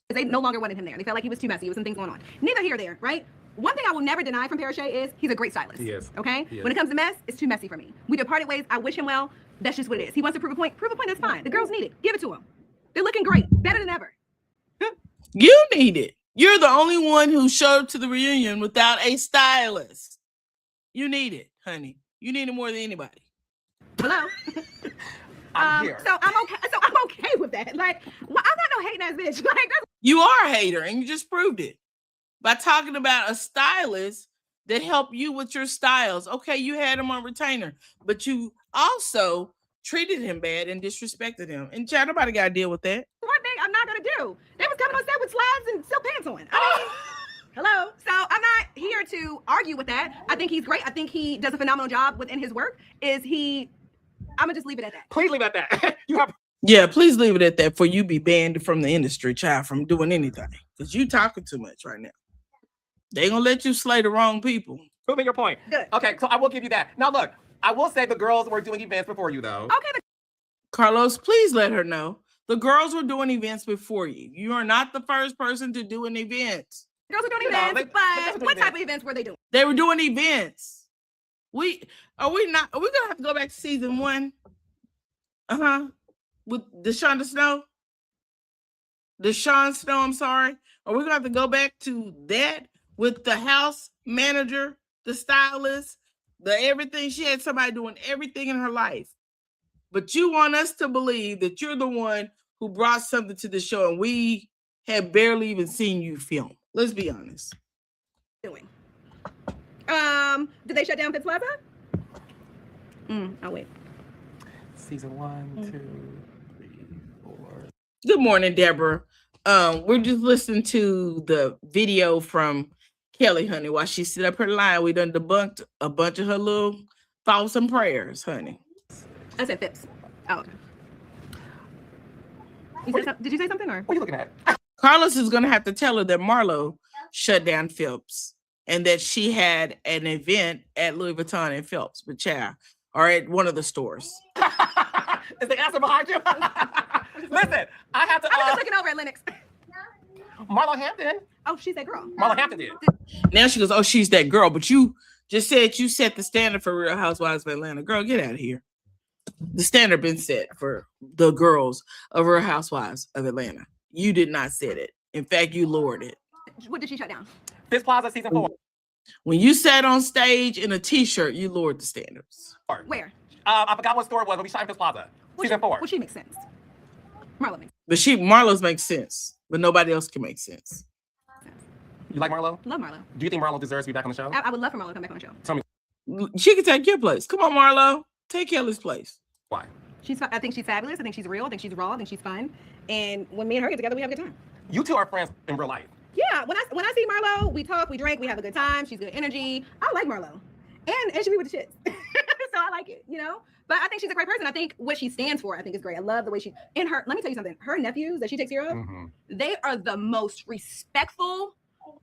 they no longer wanted him there. They felt like he was too messy. There was some things going on. Neither here or there, right? One thing I will never deny from Parashay is he's a great stylist. He is. Okay? He is. When it comes to mess, it's too messy for me. We departed ways. I wish him well. That's just what it is. He wants to prove a point. Prove a point, that's fine. The girls need it. Give it to him. They're looking great. Better than ever. You need it. You're the only one who showed up to the reunion without a stylist. You need it, honey. You need it more than anybody. Hello? I'm here. So I'm okay with that. Like, well, I'm not no hating ass bitch. Like, that's You are a hater, and you just proved it by talking about a stylist that helped you with your styles. Okay, you had him on retainer, but you also treated him bad and disrespected him. And child, nobody got to deal with that. one thing I'm not gonna do. They was coming on set with slides and silk pants on. I mean, hello. So I'm not here to argue with that. I think he's great. I think he does a phenomenal job within his work. I'm gonna just leave it at that. Please leave it at that. You have. Yeah, please leave it at that for you be banned from the industry, child, from doing anything. Because you talking too much right now. They gonna let you slay the wrong people. Proving your point. Good. Okay, so I will give you that. Now look, I will say the girls were doing events before you though. Okay, Carlos, please let her know. The girls were doing events before you. You are not the first person to do an event. the girls are doing No, events, they but do what type events. of events were they doing? They were doing events. Are we gonna have to go back to season 1? With Deshaun Snow? Deshaun Snow, I'm sorry. Are we gonna have to go back to that with the house manager, the stylist, the everything? She had somebody doing everything in her life. But you want us to believe that you're the one who brought something to the show, and we have barely even seen you film. Let's be honest. Doing. Did they shut down Fitz Plaza? I'll wait. Season 1, 2, 3, 4. Good morning, Deborah. We're just listening to the video from Kelly, honey. While she sit up her line, we done debunked a bunch of her little thoughts and prayers, honey. I said Phipps. Oh, okay. Did you say something or? What are you looking at? Carlos is gonna have to tell her that Marlo shut down Phipps and that she had an event at Louis Vuitton and Phelps, but or at one of the stores. Is the answer behind you? Listen, I have to. I was just looking over at Lennox. Marlo Hampton. Oh, she's that girl. Marlo Hampton did. Now she goes, oh, she's that girl. But you just said you set the standard for Real Housewives of Atlanta. Girl, get out of here. The standard been set for the girls of Real Housewives of Atlanta. You did not set it. In fact, you lowered it. What did she shut down? Fifth Plaza season 4. When you sat on stage in a t-shirt, you lowered the standards. Where? I forgot what store it was, but we shot in Fifth Plaza. Season 4. Well, she makes sense. Marlo makes But Marlo's makes sense, but nobody else can make sense. You like Marlo? Love Marlo. Do you think Marlo deserves to be back on the show? I would love for Marlo to come back on the show. Tell me She can take your place. Come on, Marlo. Take Kelly's place. why. I think she's fabulous. I think she's real. I think she's raw. I think she's fun. And when me and her get together, we have a good time. You two are friends in real life. Yeah, when I see Marlo, we talk, we drink, we have a good time. She's good energy. I like Marlo, and she be with the shits, so I like it, you know. But I think she's a great person. I think what she stands for, I think, is great. I love the way she. And her, let me tell you something. Her nephews that she takes care of, they are the most respectful,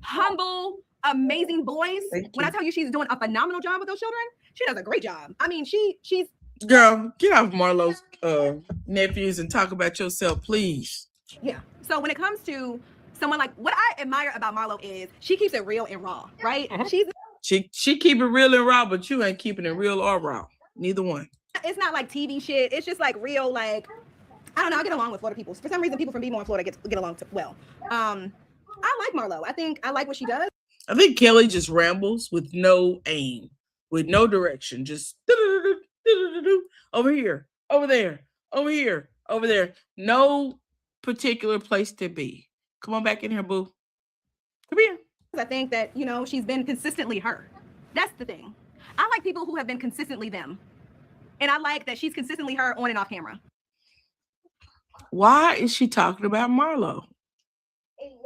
humble, amazing boys. When I tell you she's doing a phenomenal job with those children, she does a great job. I mean, she's. Girl, get off Marlo's nephews and talk about yourself, please. Yeah. So when it comes to someone like, what I admire about Marlo is she keeps it real and raw, right? She keep it real and raw, but you ain't keeping it real or raw. Neither one. It's not like TV shit. It's just like real, like, I don't know. I get along with Florida people. For some reason, people from Beaumont and Florida get along well. I like Marlo. I like what she does. I think Kelly just rambles with no aim, with no direction. Just over here, over there, over here, over there. No particular place to be. Come on back in here, boo. Come here. I think that, you know, she's been consistently her. That's the thing. I like people who have been consistently them. And I like that she's consistently her on and off camera. Why is she talking about Marlo?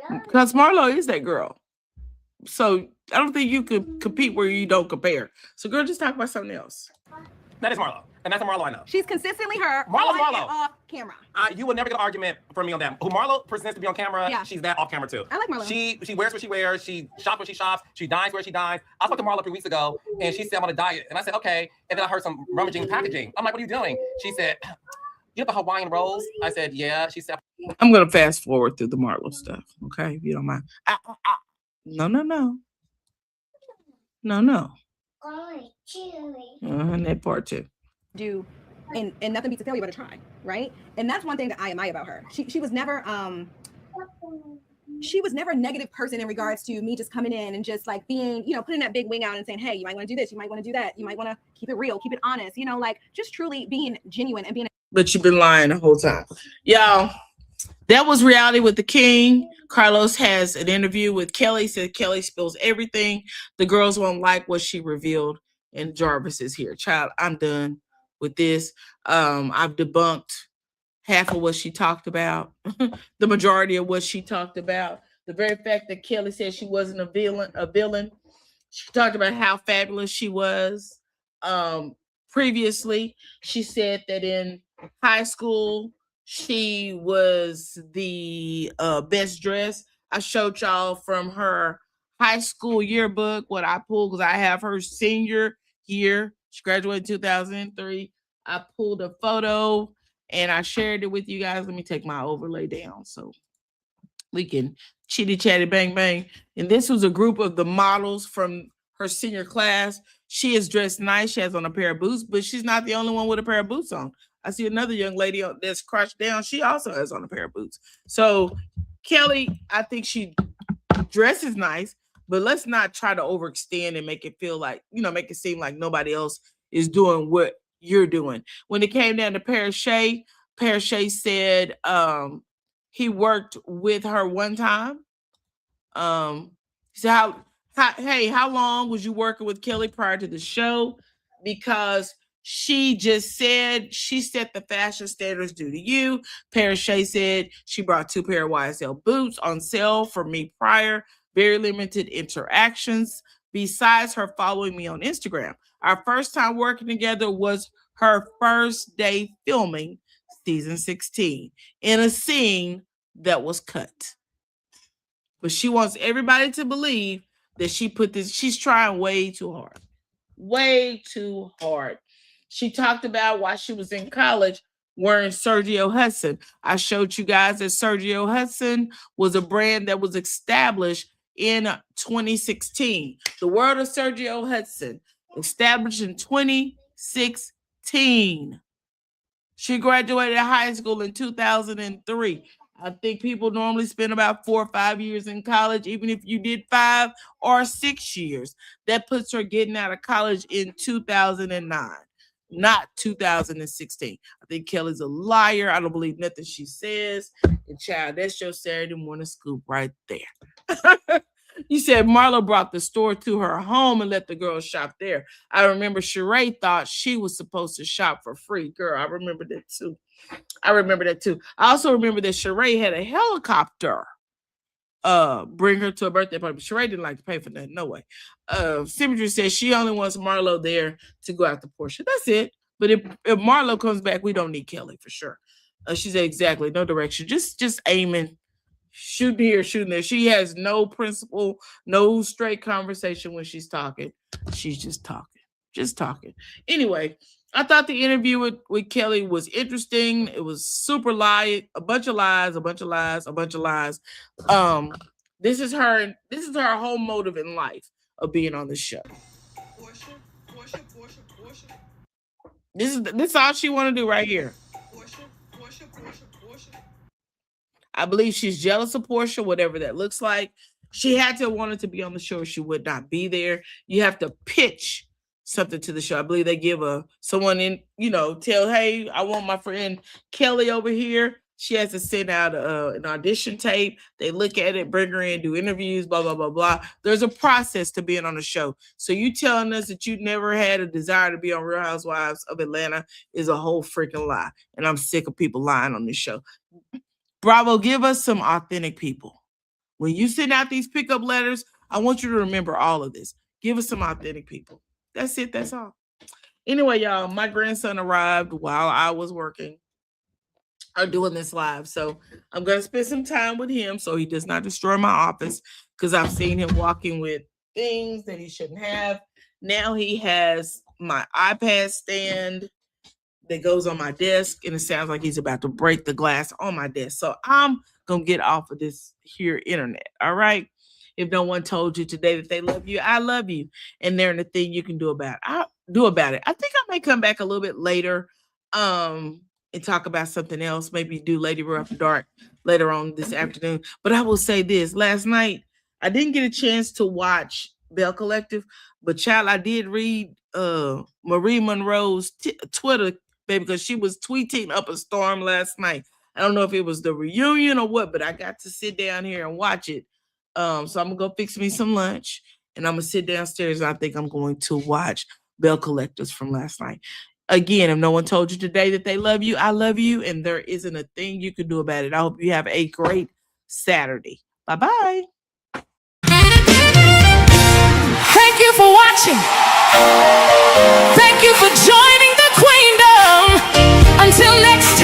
Because Marlo is that girl. So I don't think you could compete where you don't compare. So girl, just talk about something else. That is Marlo. And that's a Marlo I know. She's consistently her Marlo's on Marlo. and off camera. You will never get an argument from me on that. Who Marlo presents to be on camera, Yeah. she's that off camera too. I like Marlo. She wears what she wears. She shops what she shops. She dines where she dines. I spoke to Marlo 3 weeks ago, and she said I'm on a diet. And I said, okay. And then I heard some rummaging packaging. I'm like, what are you doing? She said, you have the Hawaiian rolls? I said, yeah. She said, I'm going to fast forward through the Marlo stuff, okay, if you don't mind. No. That part too. Do and nothing beats a failure but a try, right? And that's one thing that I admire about her. She was never a negative person in regards to me just coming in and just like being, you know, putting that big wing out and saying, hey, you might want to do this, you might want to do that, you might want to keep it real, keep it honest, you know, like just truly being genuine and being. But you've been lying the whole time. Y'all, that was Reality with the King. Carlos has an interview with Kelly, said Kelly spills everything. The girls won't like what she revealed, and Jarvis is here. Child, I'm done with this. I've debunked half of what she talked about, the majority of what she talked about. The very fact that Kelly said she wasn't a villain. She talked about how fabulous she was. Previously, she said that in high school, she was the best dressed. I showed y'all from her high school yearbook what I pulled because I have her senior year. She graduated in 2003. I pulled a photo and I shared it with you guys. Let me take my overlay down so we can chitty chatty bang bang. And this was a group of the models from her senior class. She is dressed nice. She has on a pair of boots, but she's not the only one with a pair of boots on. I see another young lady that's crouched down. She also has on a pair of boots. So Kelly, I think she dresses nice, but let's not try to overextend and make it feel like, you know, make it seem like nobody else is doing what you're doing. When it came down to Paris Shea said he worked with her one time. He said, how long was you working with Kelly prior to the show? Because She just said she set the fashion standards due to you. Paris Shea said she brought 2 pair of YSL boots on sale for me prior. Very limited interactions. Besides her following me on Instagram, our first time working together was her first day filming season 16 in a scene that was cut. But she wants everybody to believe that she's trying way too hard. Way too hard. She talked about why she was in college wearing Sergio Hudson. I showed you guys that Sergio Hudson was a brand that was established in 2016. The world of Sergio Hudson, established in 2016. She graduated high school in 2003. I think people normally spend about 4 or 5 years in college, even if you did 5 or 6 years. That puts her getting out of college in 2009, not 2016. I think Kelly's a liar. I don't believe nothing she says. And child, that's your Saturday morning scoop right there. You said Marlo brought the store to her home and let the girls shop there. I remember Sheree thought she was supposed to shop for free. Girl, I remember that too. I also remember that Sheree had a helicopter bring her to a birthday party. But Sheree didn't like to pay for that. No way. Symmetry says she only wants Marlo there to go after Portia. That's it. But if Marlo comes back, we don't need Kelly for sure. She said exactly. No direction. Just aiming. Shooting here, shooting there. She has no principle, no straight conversation when she's talking. She's just talking. Anyway, I thought the interview with Kelly was interesting. It was super light, a bunch of lies. This is her whole motive in life of being on the show. Portia. This is all she want to do right here. Portia. I believe she's jealous of Portia, whatever that looks like. She had to have wanted to be on the show or she would not be there. You have to pitch something to the show. I believe they give someone in, tell, hey, I want my friend Kelly over here. She has to send out an audition tape. They look at it, bring her in, do interviews, blah, blah, blah, blah. There's a process to being on the show. So you telling us that you never had a desire to be on Real Housewives of Atlanta is a whole freaking lie. And I'm sick of people lying on this show. Bravo, give us some authentic people. When you send out these pickup letters, I want you to remember all of this. Give us some authentic people. That's it. That's all. Anyway, y'all, my grandson arrived while I was working or doing this live. So I'm going to spend some time with him so he does not destroy my office because I've seen him walking with things that he shouldn't have. Now he has my iPad stand that goes on my desk, and it sounds like he's about to break the glass on my desk. So I'm going to get off of this here internet, all right? If no one told you today that they love you, I love you. And there's nothing you can do about it. I think I may come back a little bit later and talk about something else, maybe do LadyRo After Dark later on this afternoon. But I will say this. Last night, I didn't get a chance to watch Bell Collective, but child, I did read Marie Monroe's Twitter, baby, because she was tweeting up a storm last night. I don't know if it was the reunion or what, but I got to sit down here and watch it. So I'm going to go fix me some lunch, and I'm going to sit downstairs, and I think I'm going to watch Bell Collectors from last night. Again, if no one told you today that they love you, I love you, and there isn't a thing you can do about it. I hope you have a great Saturday. Bye-bye. Thank you for watching. Thank you for joining the Queendom. Until next time.